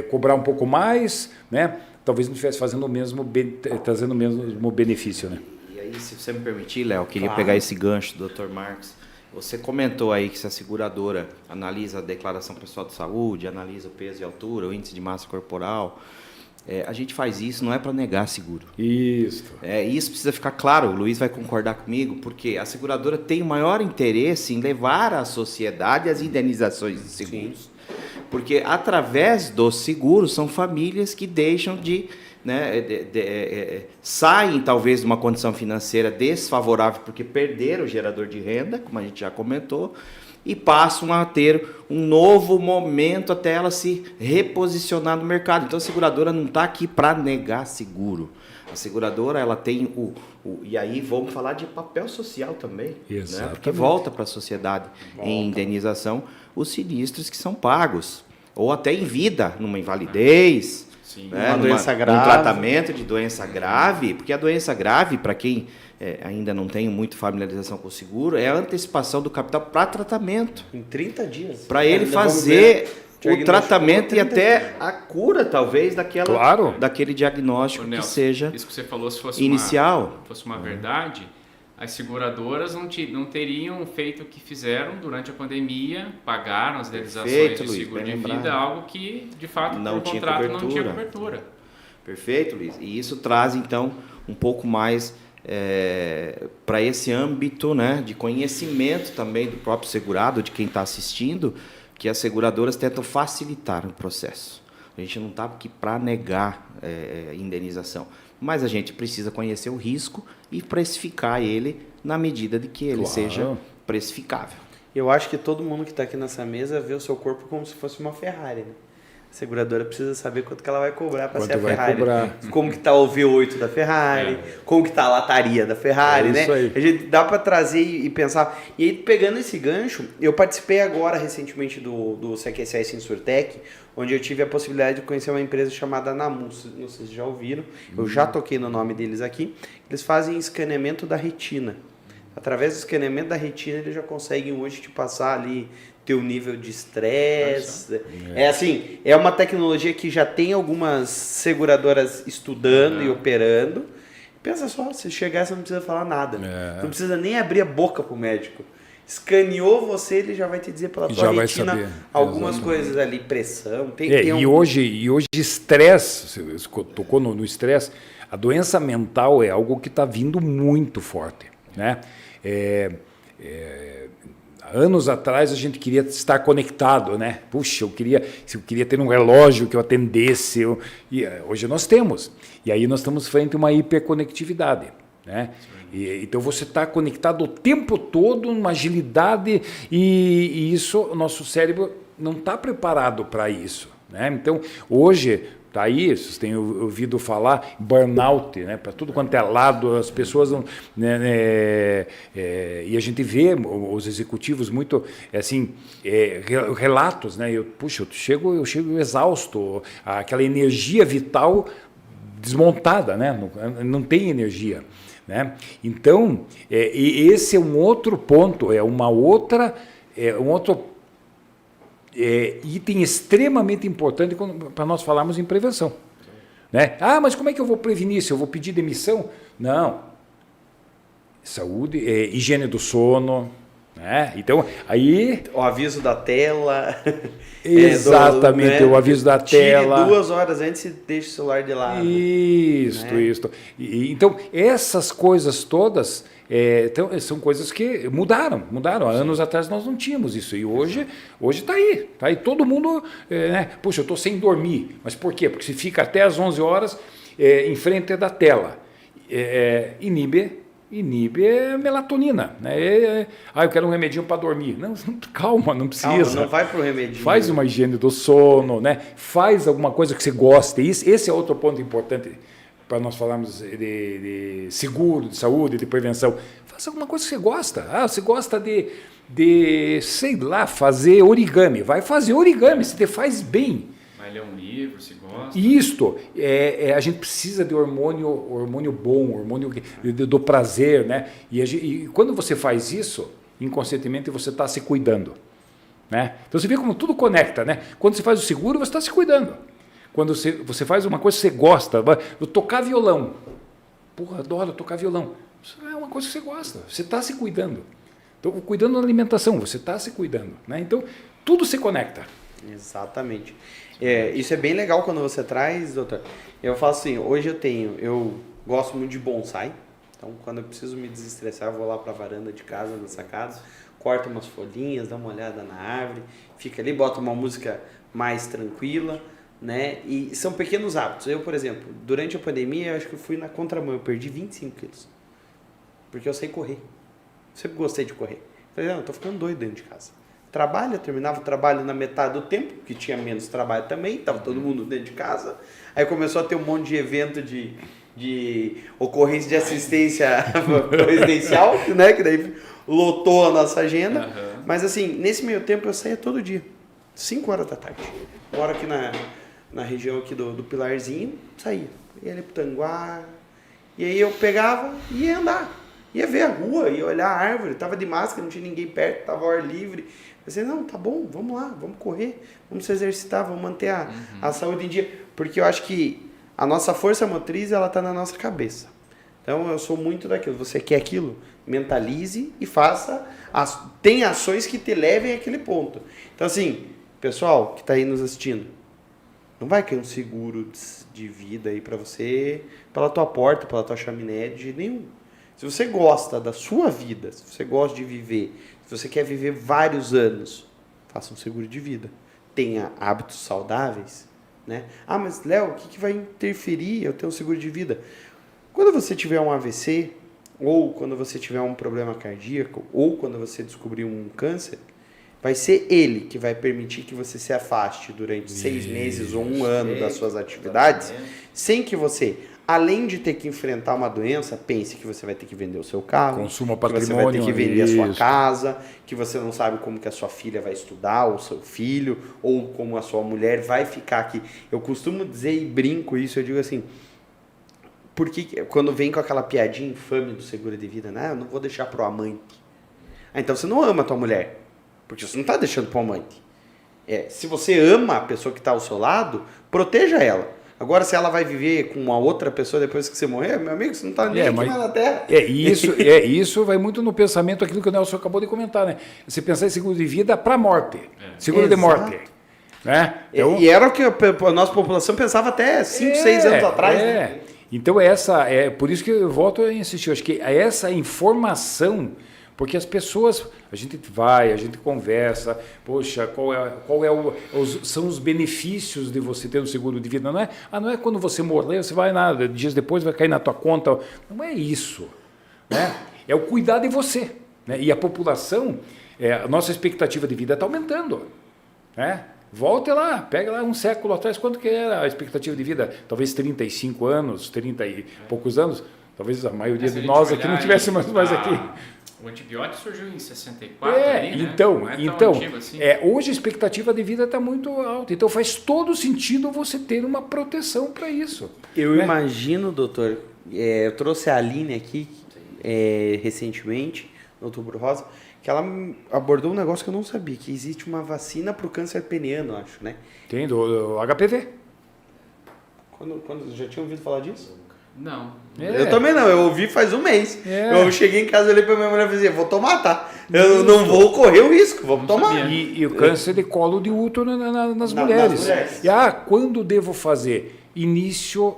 cobrar um pouco mais, né? Talvez não estivesse fazendo trazendo o mesmo benefício, né? E aí, se você me permitir, Léo, eu queria pegar esse gancho do Dr. Marcos. Você comentou aí que se a seguradora analisa a declaração pessoal de saúde, analisa o peso e altura, o índice de massa corporal, a gente faz isso, não é para negar seguro. Isso. Isso precisa ficar claro, o Luiz vai concordar comigo, porque a seguradora tem o maior interesse em levar à sociedade as indenizações de seguros. Sim. Porque através dos seguros são famílias que deixam saem talvez de uma condição financeira desfavorável porque perderam o gerador de renda, como a gente já comentou, e passam a ter um novo momento até ela se reposicionar no mercado. Então a seguradora não está aqui para negar seguro. A seguradora ela tem e aí vamos falar de papel social também, né? Porque volta para a sociedade em indenização os sinistros que são pagos, ou até em vida, numa invalidez, né? Doença grave. Um tratamento de doença grave, porque a doença grave, para quem ainda não tem muito familiarização com o seguro, é a antecipação do capital para tratamento. Em 30 dias. Para ele fazer o tratamento e até a cura, talvez, daquele diagnóstico que seja isso que você falou, se fosse inicial. Fosse uma verdade, as seguradoras não teriam feito o que fizeram durante a pandemia, pagaram as indenizações de seguro de vida, algo que, de fato, não por tinha contrato cobertura. não tinha cobertura. Perfeito, Luiz. E isso traz, então, um pouco mais para esse âmbito, né, de conhecimento também do próprio segurado, de quem está assistindo, que as seguradoras tentam facilitar o processo. A gente não está aqui para negar indenização, mas a gente precisa conhecer o risco e precificar ele na medida de que ele seja precificável. Eu acho que todo mundo que está aqui nessa mesa vê o seu corpo como se fosse uma Ferrari, né? A seguradora precisa saber quanto que ela vai cobrar para ser a Ferrari. Como que está o V8 da Ferrari, como que está a lataria da Ferrari, né? Aí. A gente dá para trazer e pensar. E aí, pegando esse gancho, eu participei agora, recentemente, do CQCS Insurtech, onde eu tive a possibilidade de conhecer uma empresa chamada Namus. Não sei se vocês já ouviram, eu já toquei no nome deles aqui. Eles fazem escaneamento da retina. Através do escaneamento da retina, eles já conseguem hoje te passar ali teu nível de estresse. É uma tecnologia que já tem algumas seguradoras estudando e operando. Pensa só, se chegar, você não precisa falar nada. Não precisa nem abrir a boca pro médico. Escaneou você, ele já vai te dizer pela tua retina algumas coisas ali, pressão. E hoje estresse, você tocou no estresse, a doença mental é algo que está vindo muito forte, né? Anos atrás a gente queria estar conectado, né? Puxa, eu queria ter um relógio que eu atendesse. E hoje nós temos. E aí nós estamos frente a uma hiperconectividade, né? Então você está conectado o tempo todo, numa agilidade, e isso, o nosso cérebro não está preparado para isso, né? Então hoje está aí, vocês têm ouvido falar burnout, né? Para tudo quanto é lado, as pessoas não, né, e a gente vê os executivos muito assim, relatos, né? Eu chego exausto, aquela energia vital desmontada, né? Não tem energia, né? Então esse é um outro ponto, um outro item extremamente importante para nós falarmos em prevenção, né? Mas como é que eu vou prevenir? Se eu vou pedir demissão? Não. Saúde, higiene do sono, Né? Então, aí... O aviso da tela. Exatamente, o aviso da tela. Tire 2 horas antes e deixe o celular de lado. Isso. Então, essas coisas todas então, são coisas que mudaram. Há anos atrás nós não tínhamos isso. E hoje está aí. Tá aí todo mundo... Puxa, eu estou sem dormir. Mas por quê? Porque se fica até às 11 horas em frente da tela. Inibe a melatonina. Né? Eu quero um remedinho para dormir. Não, calma, não precisa. Calma, não vai para o remedinho. Faz uma higiene do sono, né? Faz alguma coisa que você goste. Esse é outro ponto importante para nós falarmos de seguro, de saúde, de prevenção. Faça alguma coisa que você gosta. Você gosta de, sei lá, fazer origami. Vai fazer origami, você faz bem. Vai ler um livro, se gosta. Isto, a gente precisa de hormônio bom, hormônio do prazer, né? E quando você faz isso, inconscientemente você está se cuidando, né? Então você vê como tudo conecta, né? Quando você faz o seguro, você está se cuidando. Quando você faz uma coisa que você gosta, tocar violão. Porra, adoro tocar violão. Isso é uma coisa que você gosta, você está se cuidando. Então, cuidando da alimentação, você está se cuidando, né? Então, tudo se conecta. Exatamente. Isso é bem legal quando você traz, doutor. Eu faço assim, hoje eu gosto muito de bonsai. Então, quando eu preciso me desestressar, eu vou lá para a varanda de casa, na sacada, corto umas folhinhas, dá uma olhada na árvore, fica ali, bota uma música mais tranquila, né? E são pequenos hábitos. Eu, por exemplo, durante a pandemia, eu acho que eu fui na contramão, eu perdi 25 quilos. Porque eu sei correr. Sempre gostei de correr. Falei, não, eu tô ficando doido dentro de casa. Terminava o trabalho na metade do tempo, que tinha menos trabalho também, estava todo mundo dentro de casa. Aí começou a ter um monte de evento de ocorrência de assistência presidencial, né? Que daí lotou a nossa agenda. Uhum. Mas assim, nesse meio tempo eu saía todo dia, 5 horas da tarde. Moro aqui na região aqui do Pilarzinho, saía. Ia ali pro Tanguá. E aí eu pegava e ia andar. Ia ver a rua, ia olhar a árvore, tava de máscara, não tinha ninguém perto, tava ao ar livre. Eu pensei, não, tá bom, vamos lá, vamos correr, vamos se exercitar, vamos manter a saúde em dia. Porque eu acho que a nossa força motriz, ela tá na nossa cabeça. Então eu sou muito daquilo, você quer aquilo, mentalize e faça, tem ações que te levem àquele ponto. Então assim, pessoal que tá aí nos assistindo, não vai cair um seguro de vida aí pra você, pela tua porta, pela tua chaminé, de jeito nenhum. Se você gosta da sua vida, se você gosta de viver, se você quer viver vários anos, faça um seguro de vida. Tenha hábitos saudáveis, né? Mas Léo, o que vai interferir eu ter um seguro de vida? Quando você tiver um AVC, ou quando você tiver um problema cardíaco, ou quando você descobrir um câncer, vai ser ele que vai permitir que você se afaste durante 6 meses ou 1 ano das suas atividades, sem que você... Além de ter que enfrentar uma doença, pense que você vai ter que vender o seu carro, consuma que patrimônio, você vai ter que vender a sua casa, que você não sabe como que a sua filha vai estudar, ou seu filho, ou como a sua mulher vai ficar aqui. Eu costumo dizer e brinco isso, eu digo assim, porque quando vem com aquela piadinha infame do seguro de vida, né? Eu não vou deixar pro amante. Então você não ama a tua mulher, porque você não está deixando pro amante. Se você ama a pessoa que está ao seu lado, proteja ela. Agora, se ela vai viver com uma outra pessoa depois que você morrer, meu amigo, você não está nem aqui mais na Terra. Isso vai muito no pensamento, aquilo que o Nelson acabou de comentar, né? Você pensar em seguro de vida para morte, seguro de morte. Né? Então, e era o que a nossa população pensava até 5, 6 anos atrás. Né? Então, por isso que eu volto a insistir, eu acho que essa informação... Porque as pessoas, a gente conversa, poxa, são os benefícios de você ter um seguro de vida? Não é quando você morrer, você vai nada, dias depois vai cair na tua conta. Não é isso. Né? É o cuidar de você. Né? E a população, a nossa expectativa de vida está aumentando. Né? Volte lá, pega lá um século atrás, quanto que era a expectativa de vida? Talvez 35 anos, 30 e poucos anos. Talvez a maioria de nós aqui não tivesse mais aqui. O antibiótico surgiu em 64, ali, né? Então, assim. Hoje a expectativa de vida está muito alta. Então faz todo sentido você ter uma proteção para isso. Eu imagino, doutor, eu trouxe a Aline aqui recentemente, no Outubro Rosa, que ela abordou um negócio que eu não sabia, que existe uma vacina para o câncer peniano, acho, né? Tem, do HPV. Quando já tinha ouvido falar disso? Não. Eu também não, eu ouvi faz um mês. Eu cheguei em casa, olhei pra minha mulher e falei, vou tomar, tá? Eu não vou correr o risco, vamos tomar. sabia. E o câncer de colo de útero nas Na- mulheres. nas mulheres. E quando devo fazer? Início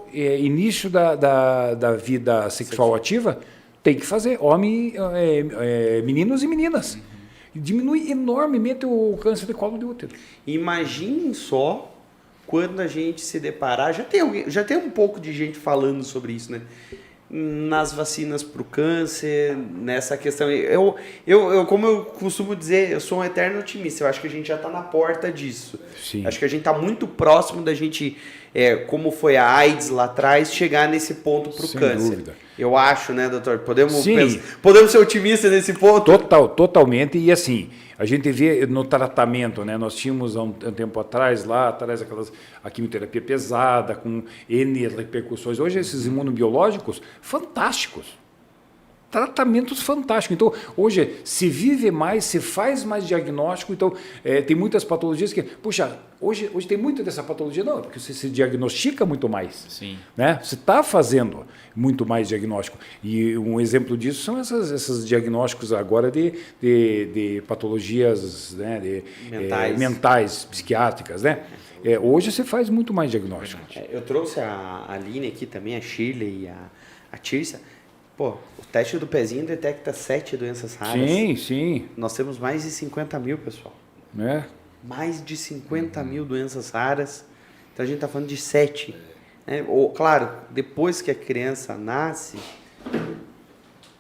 da vida sexual ativa, tem que fazer. Meninos e meninas. Diminui enormemente o câncer de colo de útero. Imaginem só quando a gente se deparar, já tem um pouco de gente falando sobre isso, né? Nas vacinas para o câncer, nessa questão. Como eu costumo dizer, eu sou um eterno otimista. Eu acho que a gente já está na porta disso. Sim. Acho que a gente está muito próximo da gente, como foi a AIDS lá atrás, chegar nesse ponto para o Sem câncer. dúvida. Eu acho, né, doutor? Podemos Sim. podemos ser otimistas nesse ponto? Totalmente. E assim, a gente vê no tratamento, né? Nós tínhamos há um tempo atrás, a quimioterapia pesada, com N repercussões. Hoje, esses imunobiológicos, fantásticos. Tratamentos fantásticos. Então, hoje, se vive mais, se faz mais diagnóstico. Então, tem muitas patologias que... Puxa, hoje tem muita dessa patologia. Não, porque você se diagnostica muito mais. Sim. Né? Você está fazendo muito mais diagnóstico. E um exemplo disso são esses diagnósticos agora de patologias, né? Mentais, psiquiátricas. Né? Hoje você faz muito mais diagnóstico. Eu trouxe a Aline aqui também, a Shirley e a Tirsa. Pô, o teste do pezinho detecta 7 doenças raras. Sim. Nós temos mais de 50 mil, pessoal. Né? Mais de 50 mil doenças raras. Então a gente está falando de 7. Né? Claro, depois que a criança nasce...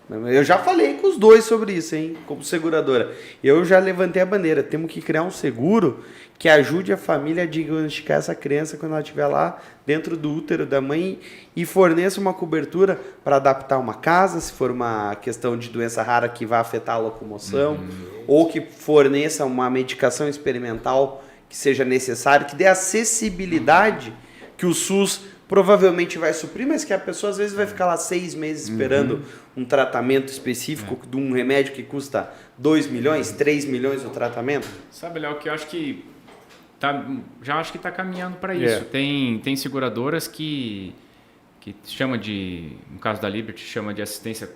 Eu já falei com os dois sobre isso, hein? Como seguradora. Eu já levantei a bandeira. Temos que criar um seguro que ajude a família a diagnosticar essa criança quando ela estiver lá dentro do útero da mãe e forneça uma cobertura para adaptar uma casa, se for uma questão de doença rara que vai afetar a locomoção, ou que forneça uma medicação experimental que seja necessária, que dê acessibilidade que o SUS provavelmente vai suprir, mas que a pessoa às vezes vai ficar lá 6 meses esperando um tratamento específico de um remédio que custa 2 milhões, 3 milhões o tratamento. Sabe, Léo, que eu acho que já acho que está caminhando para isso. Tem seguradoras que chama de, no caso da Liberty, chama de assistência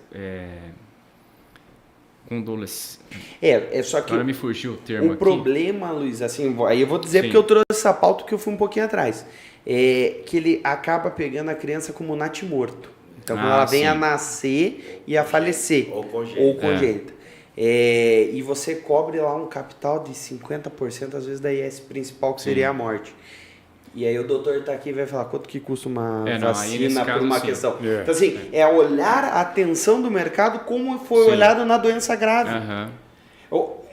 condolência. Só que agora me fugiu o termo aqui. Problema, Luiz, assim, aí eu vou dizer porque eu trouxe essa pauta que eu fui um pouquinho atrás, que ele acaba pegando a criança como natimorto. Então, quando ela vem a nascer e a falecer. Ou congênita. E você cobre lá um capital de 50%, às vezes, da IS principal, que seria a morte. E aí o doutor está aqui e vai falar quanto que custa uma vacina por uma questão. Então, assim, olhar a atenção do mercado como foi olhado na doença grave.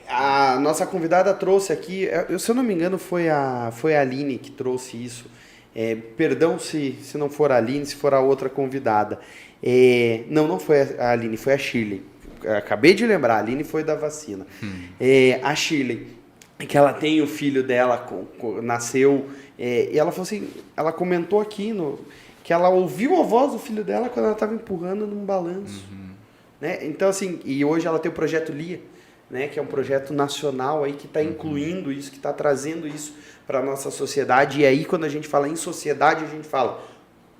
A nossa convidada trouxe aqui, se eu não me engano, foi a Aline que trouxe isso. Perdão se não for a Aline, se for a outra convidada. Não foi a Aline, foi a Shirley. Acabei de lembrar, a Aline foi da vacina. A Shirley, que ela tem o filho dela, nasceu, e ela falou assim, ela comentou aqui que ela ouviu a voz do filho dela quando ela estava empurrando num balanço. Né? Então, assim, e hoje ela tem o projeto LIA, né, que é um projeto nacional aí que está incluindo isso, que está trazendo isso para a nossa sociedade. E aí, quando a gente fala em sociedade, a gente fala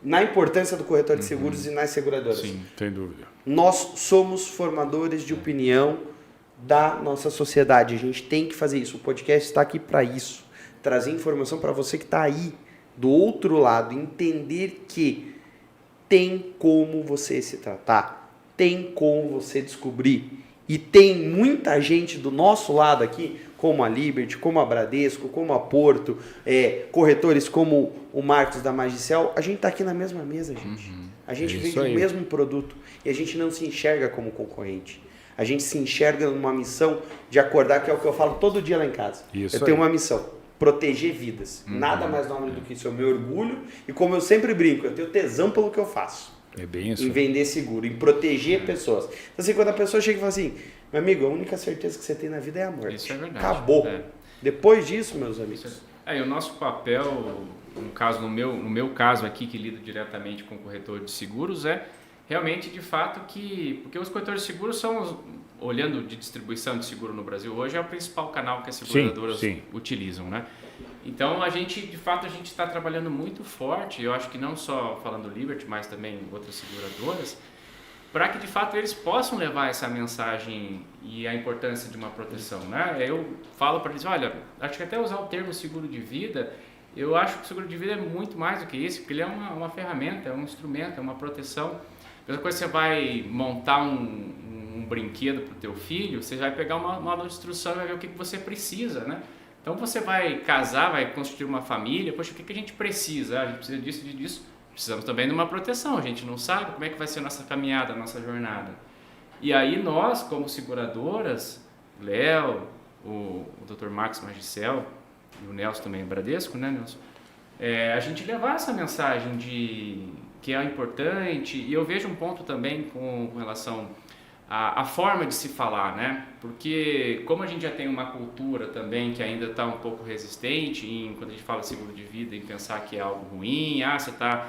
na importância do corretor de seguros e nas seguradoras. Sim, sem dúvida. Nós somos formadores de opinião da nossa sociedade. A gente tem que fazer isso. O podcast está aqui para isso. Trazer informação para você que está aí, do outro lado. Entender que tem como você se tratar. Tem como você descobrir. E tem muita gente do nosso lado aqui, como a Liberty, como a Bradesco, como a Porto, corretores como o Marcos da Magicel. A gente está aqui na mesma mesa, gente. A gente vende o mesmo produto e a gente não se enxerga como concorrente. A gente se enxerga numa missão de acordar, que é o que eu falo todo dia lá em casa. Eu tenho uma missão, proteger vidas. Nada mais nobre do que isso, é o meu orgulho. E como eu sempre brinco, eu tenho tesão pelo que eu faço. É bem isso. Em vender seguro, em proteger pessoas. Então, assim, quando a pessoa chega e fala assim, meu amigo, a única certeza que você tem na vida é a morte. Isso é verdade. Acabou. Depois disso, meus amigos. E o nosso papel, no caso, no meu caso aqui, que lido diretamente com o corretor de seguros, é realmente, de fato, porque os corretores de seguros são, olhando de distribuição de seguro no Brasil hoje, é o principal canal que as seguradoras utilizam, né? Então, de fato, a gente está trabalhando muito forte, eu acho que não só falando Liberty, mas também outras seguradoras, para que de fato eles possam levar essa mensagem e a importância de uma proteção, né? Eu falo para eles, olha, acho que até usar o termo seguro de vida, eu acho que o seguro de vida é muito mais do que isso, porque ele é uma ferramenta, é um instrumento, é uma proteção. A mesma coisa, você vai montar um brinquedo para o teu filho, você vai pegar uma manual de instrução e vai ver o que você precisa, né? Então você vai casar, vai constituir uma família, poxa, o que a gente precisa? A gente precisa disso, disso. Precisamos também de uma proteção, a gente não sabe como é que vai ser a nossa caminhada, a nossa jornada. E aí nós, como seguradoras, Léo, o Dr. Marcos Magicel e o Nelson também, Bradesco, né, Nelson? A gente levar essa mensagem de que é importante, e eu vejo um ponto também com relação à forma de se falar, né? Porque como a gente já tem uma cultura também que ainda está um pouco resistente quando a gente fala seguro de vida, em pensar que é algo ruim, você está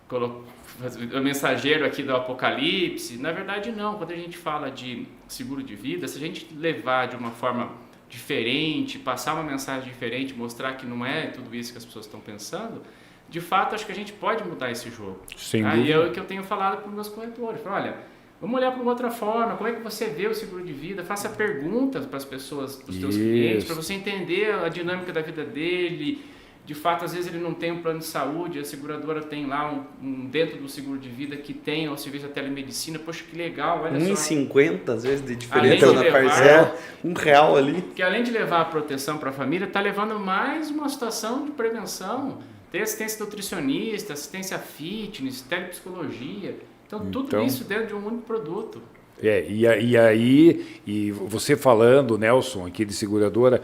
o mensageiro aqui do apocalipse. Na verdade não, quando a gente fala de seguro de vida, se a gente levar de uma forma diferente, passar uma mensagem diferente, mostrar que não é tudo isso que as pessoas estão pensando, de fato acho que a gente pode mudar esse jogo. Sem E dúvida. é o que eu tenho falado para os meus corretores, olha, vamos olhar para uma outra forma, como é que você vê o seguro de vida, faça perguntas para as pessoas, para os seus clientes, para você entender a dinâmica da vida dele. De fato, às vezes ele não tem um plano de saúde, a seguradora tem lá dentro do seguro de vida que tem o serviço da telemedicina. Poxa, que legal, olha só. 1,50 às vezes de Além diferença de na levar, parcela, R$1 ali. Que além de levar a proteção para a família, está levando mais uma situação de prevenção. Tem assistência nutricionista, assistência fitness, telepsicologia. Então, tudo isso dentro de um único produto. E você falando, Nelson, aqui de seguradora,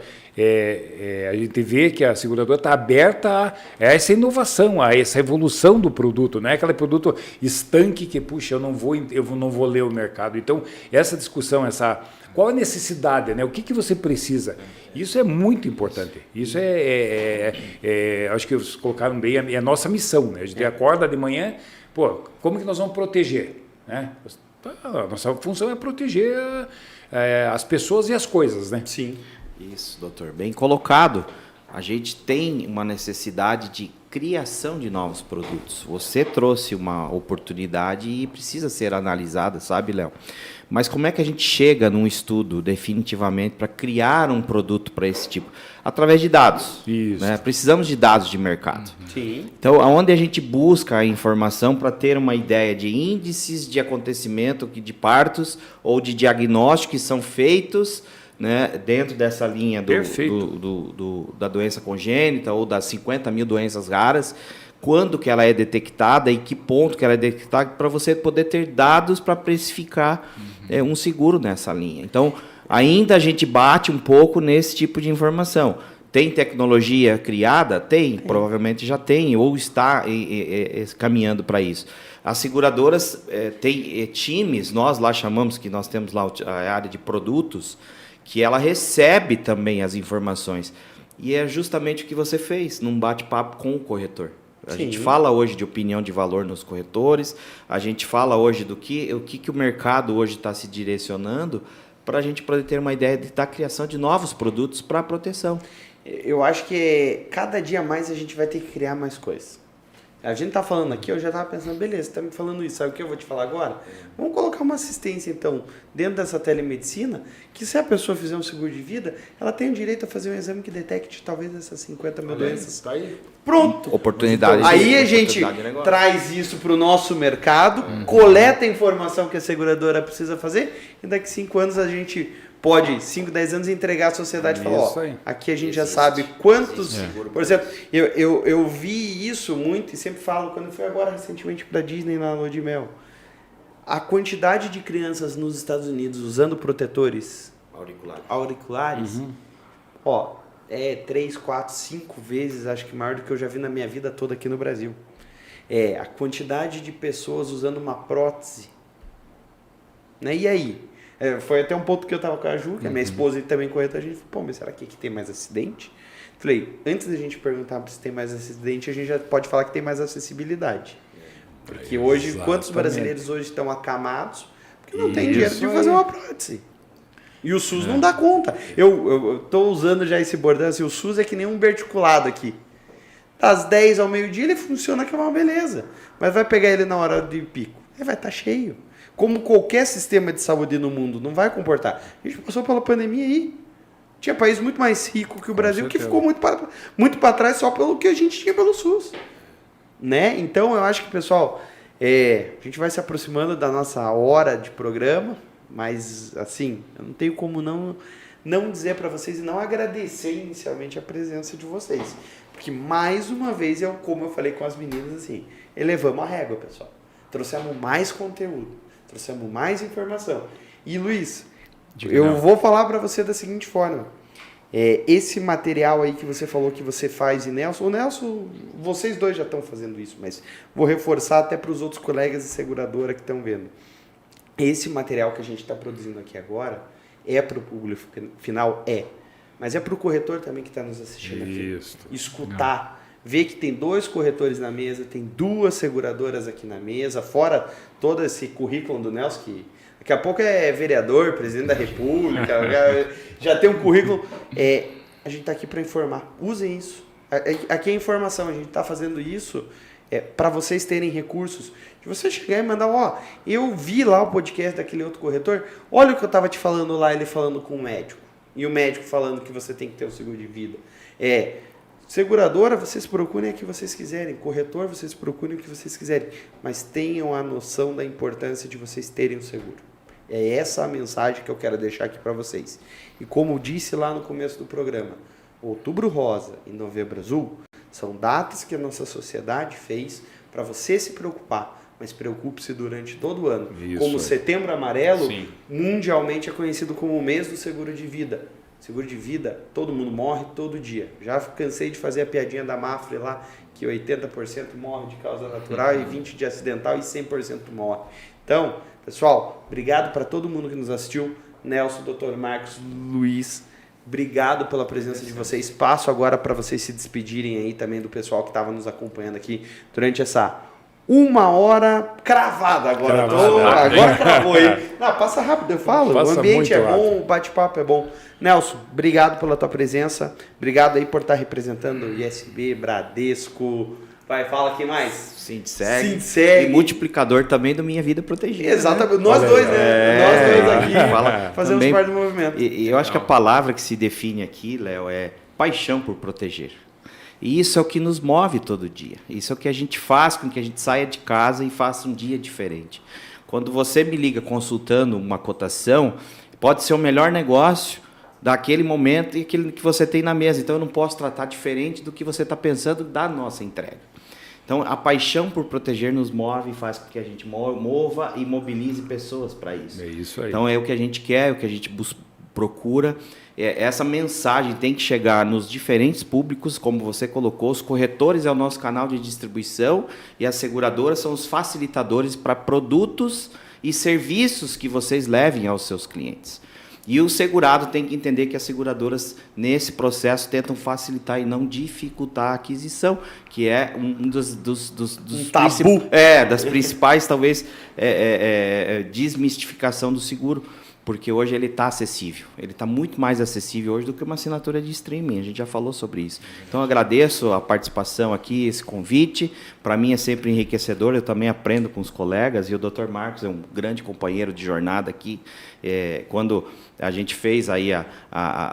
a gente vê que a seguradora está aberta a essa inovação, a essa evolução do produto, não é aquele produto estanque que, puxa, eu não vou ler o mercado. Então, essa discussão, qual a necessidade, né? O que você precisa? Isso é muito importante. Isso acho que vocês colocaram bem, é a nossa missão, né? A gente acorda de manhã, como que nós vamos proteger, né? A nossa função é proteger as pessoas e as coisas, né? Sim. Isso, doutor. Bem colocado. A gente tem uma necessidade de criação de novos produtos. Você trouxe uma oportunidade e precisa ser analisada, sabe, Léo? Mas como é que a gente chega num estudo definitivamente para criar um produto para esse tipo? Através de dados. Isso. Né? Precisamos de dados de mercado. Sim. Então, aonde a gente busca a informação para ter uma ideia de índices de acontecimento de partos ou de diagnósticos que são feitos, né, dentro dessa linha da doença congênita ou das 50 mil doenças raras, quando que ela é detectada e que ponto que ela é detectada, para você poder ter dados para precificar um seguro nessa linha. Então, ainda a gente bate um pouco nesse tipo de informação. Tem tecnologia criada? Tem, provavelmente já tem, ou está caminhando para isso. As seguradoras têm times, nós lá chamamos, que nós temos lá a área de produtos, que ela recebe também as informações. E é justamente o que você fez, num bate-papo com o corretor. A gente fala hoje de opinião de valor nos corretores, a gente fala hoje do que o mercado hoje está se direcionando para a gente poder ter uma ideia da criação de novos produtos para proteção. Eu acho que cada dia mais a gente vai ter que criar mais coisas. A gente tá falando aqui, eu já tava pensando, beleza, você tá me falando isso, sabe o que eu vou te falar agora? Vamos colocar uma assistência, então, dentro dessa telemedicina, que se a pessoa fizer um seguro de vida, ela tem o direito a fazer um exame que detecte talvez essas 50 mil doenças. Tá aí. Pronto! Oportunidade. Aí a gente traz isso para o nosso mercado, coleta a informação que a seguradora precisa fazer, e daqui 5 anos a gente pode, 5, 10 anos, entregar à sociedade e falar, aqui a gente já sabe quantos... Por exemplo, eu vi isso muito e sempre falo, quando eu fui agora recentemente para a Disney na Lua de Mel, a quantidade de crianças nos Estados Unidos usando protetores auriculares, 3, 4, 5 vezes, acho que maior do que eu já vi na minha vida toda aqui no Brasil. A quantidade de pessoas usando uma prótese. Né? E aí? Foi até um ponto que eu tava com a Ju, que é minha esposa e também corretora, a gente falou, mas será que aqui tem mais acidente? Falei, antes da gente perguntar se tem mais acidente, a gente já pode falar que tem mais acessibilidade. Porque hoje, quantos brasileiros hoje estão acamados porque não tem dinheiro de fazer uma prótese? E o SUS não dá conta. Eu tô usando já esse bordão, assim, o SUS é que nem um verticulado aqui. Das 10 ao meio-dia ele funciona que é uma beleza. Mas vai pegar ele na hora de pico. Ele vai estar cheio. como qualquer sistema de saúde no mundo não vai comportar. A gente passou pela pandemia aí. Tinha país muito mais rico que o Brasil, que ficou muito para trás só pelo que a gente tinha pelo SUS. Né? Então, eu acho que, pessoal, a gente vai se aproximando da nossa hora de programa, mas, assim, eu não tenho como não dizer para vocês e não agradecer inicialmente a presença de vocês. Porque, mais uma vez, como eu falei com as meninas, assim, elevamos a régua, pessoal. Trouxemos mais conteúdo, trouxemos mais informação. E, Luiz, eu vou falar para você da seguinte forma. Esse material aí que você falou que você faz e o Nelson, vocês dois já estão fazendo isso, mas vou reforçar até para os outros colegas de seguradora que estão vendo. Esse material que a gente está produzindo aqui agora é para o público final? Mas é para o corretor também que está nos assistindo aqui. Escutar. Ver que tem 2 corretores na mesa, tem 2 seguradoras aqui na mesa, fora todo esse currículo do Nelson, que daqui a pouco é vereador, presidente da República, já tem um currículo. A gente está aqui para informar. Usem isso. Aqui é informação, a gente está fazendo isso para vocês terem recursos. De você chegar e mandar, eu vi lá o podcast daquele outro corretor, olha o que eu estava te falando lá, ele falando com o médico. E o médico falando que você tem que ter o seguro de vida. Seguradora, vocês procurem o que vocês quiserem. Corretor, vocês procurem o que vocês quiserem. Mas tenham a noção da importância de vocês terem o seguro. É essa a mensagem que eu quero deixar aqui para vocês. E como eu disse lá no começo do programa, Outubro Rosa e Novembro Azul são datas que a nossa sociedade fez para você se preocupar. Mas preocupe-se durante todo o ano. Como Setembro Amarelo, sim, mundialmente é conhecido como o mês do seguro de vida. Seguro de vida, todo mundo morre todo dia. Já cansei de fazer a piadinha da Mafre lá, que 80% morre de causa natural e 20% de acidental e 100% morre. Então, pessoal, obrigado para todo mundo que nos assistiu. Nelson, Dr. Marcos, Luiz, obrigado pela presença de vocês. Passo agora para vocês se despedirem aí também do pessoal que estava nos acompanhando aqui durante essa 1 hora cravada agora. Agora cravou aí. Não, passa rápido, eu falo. O ambiente é bom, o bate-papo é bom. Nelson, obrigado pela tua presença. Obrigado aí por estar representando o ISB, Bradesco. Vai, fala aqui mais. Sindiceg. E multiplicador também do Minha Vida Protegida. Exatamente. Né? Nós dois, né? Nós dois aqui fazemos também, parte do movimento. E eu acho que a palavra que se define aqui, Léo, é paixão por proteger. E isso é o que nos move todo dia. Isso é o que a gente faz com que a gente saia de casa e faça um dia diferente. Quando você me liga consultando uma cotação, pode ser o melhor negócio daquele momento e aquele que você tem na mesa. Então, eu não posso tratar diferente do que você está pensando da nossa entrega. Então, a paixão por proteger nos move e faz com que a gente mova e mobilize pessoas para isso. É isso aí. Então, é o que a gente quer, é o que a gente procura. Essa mensagem tem que chegar nos diferentes públicos, como você colocou. Os corretores é o nosso canal de distribuição e as seguradoras são os facilitadores para produtos e serviços que vocês levem aos seus clientes. E o segurado tem que entender que as seguradoras, nesse processo, tentam facilitar e não dificultar a aquisição, que é um dos tabu. Das principais, talvez, desmistificação do seguro. Porque hoje ele está acessível. Ele está muito mais acessível hoje do que uma assinatura de streaming. A gente já falou sobre isso. Então, eu agradeço a participação aqui, esse convite. Para mim é sempre enriquecedor. Eu também aprendo com os colegas. E o Dr. Marcos é um grande companheiro de jornada aqui. Quando a gente fez aí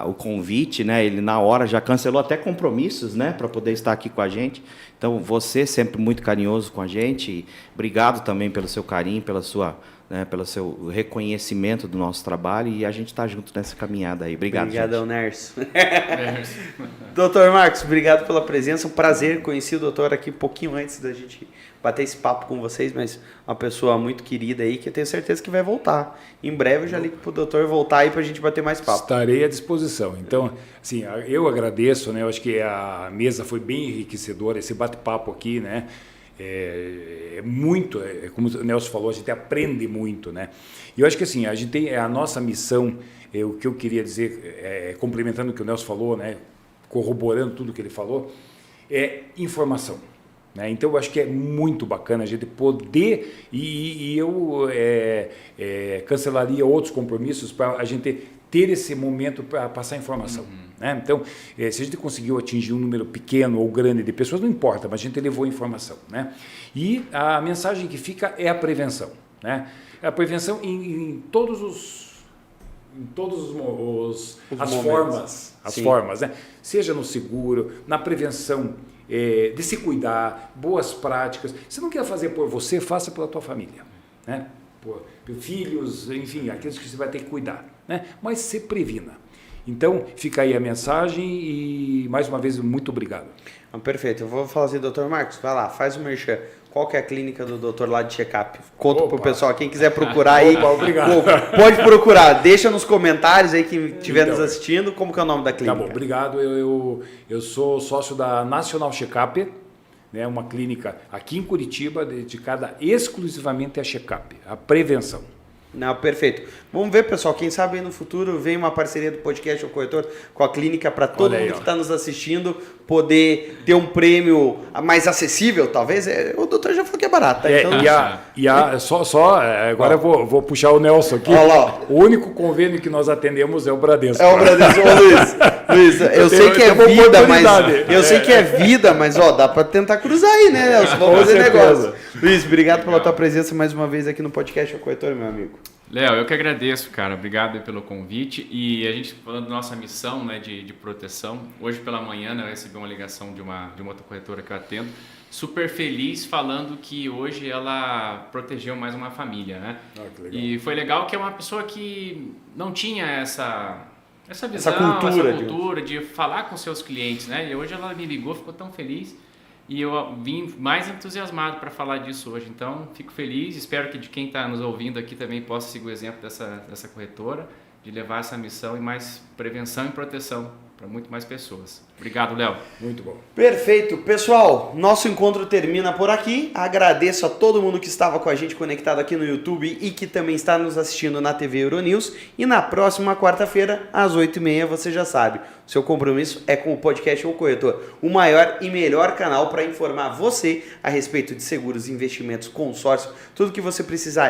o convite, né, ele na hora já cancelou até compromissos, né, para poder estar aqui com a gente. Então, você sempre muito carinhoso com a gente. E obrigado também pelo seu carinho, pelo seu reconhecimento do nosso trabalho, e a gente está junto nessa caminhada aí. Obrigado, obrigadão, Nerso. Doutor Marcos, obrigado pela presença. Um prazer conhecer o doutor aqui um pouquinho antes da gente bater esse papo com vocês, mas uma pessoa muito querida aí, que eu tenho certeza que vai voltar. Em breve eu já ligo para o doutor voltar aí para a gente bater mais papo. Estarei à disposição. Então, assim, eu agradeço, né? Eu acho que a mesa foi bem enriquecedora, esse bate-papo aqui, né? Como o Nelson falou, a gente aprende muito, né? E eu acho que assim, a gente tem a nossa missão, o que eu queria dizer, complementando o que o Nelson falou, né? Corroborando tudo que ele falou, é informação. Né? Então, eu acho que é muito bacana a gente poder, e eu cancelaria outros compromissos para a gente ter esse momento para passar informação. Né? Então, se a gente conseguiu atingir um número pequeno ou grande de pessoas, não importa, mas a gente levou informação. Né? E a mensagem que fica é a prevenção. né? A prevenção em todos as momentos. formas, né? Seja no seguro, na prevenção, de se cuidar, boas práticas. Se não quer fazer por você, faça pela tua família, né? Por filhos, enfim, aqueles que você vai ter que cuidar, né? Mas se previna. Então, fica aí a mensagem e, mais uma vez, muito obrigado. Perfeito. Eu vou falar assim, doutor Marcos, vai lá, faz o merchan. Qual que é a clínica do doutor lá de check-up? Conta pro pessoal, quem quiser procurar aí, obrigado. Pode procurar. Deixa nos comentários aí quem estiver nos assistindo, como que é o nome da clínica. Tá bom, obrigado. Eu sou sócio da National Check-up, né, uma clínica aqui em Curitiba dedicada exclusivamente a check-up, a prevenção. Não, perfeito. Vamos ver, pessoal, quem sabe aí no futuro vem uma parceria do podcast O Corretor com a clínica para todo mundo que está nos assistindo poder ter um prêmio mais acessível, talvez. O doutor já falou que é barato. Tá? Então... Agora eu vou puxar o Nelson aqui. O único convênio que nós atendemos é o Bradesco. É o Bradesco. Luiz, eu sei que é vida, mas eu sei que é vida, mas dá para tentar cruzar aí, né, Nelson? Vamos fazer negócio. Luiz, obrigado pela tua presença mais uma vez aqui no podcast O Corretor, meu amigo. Léo, eu que agradeço, cara. Obrigado aí pelo convite. E a gente falando da nossa missão, né, de proteção. Hoje pela manhã, né, eu recebi uma ligação de uma outra corretora que eu atendo. Super feliz falando que hoje ela protegeu mais uma família, né? Que legal. E foi legal que é uma pessoa que não tinha essa visão, essa cultura de falar com seus clientes, né? E hoje ela me ligou, ficou tão feliz. E eu vim mais entusiasmado para falar disso hoje. Então, fico feliz. Espero que de quem está nos ouvindo aqui também possa seguir o exemplo dessa corretora, de levar essa missão e mais prevenção e proteção para muito mais pessoas. Obrigado, Léo. Muito bom. Perfeito. Pessoal, nosso encontro termina por aqui. Agradeço a todo mundo que estava com a gente conectado aqui no YouTube e que também está nos assistindo na TV Euronews. E na próxima quarta-feira, às 8h30, você já sabe, o seu compromisso é com o podcast O Corretor, o maior e melhor canal para informar você a respeito de seguros, investimentos, consórcio, tudo que você precisar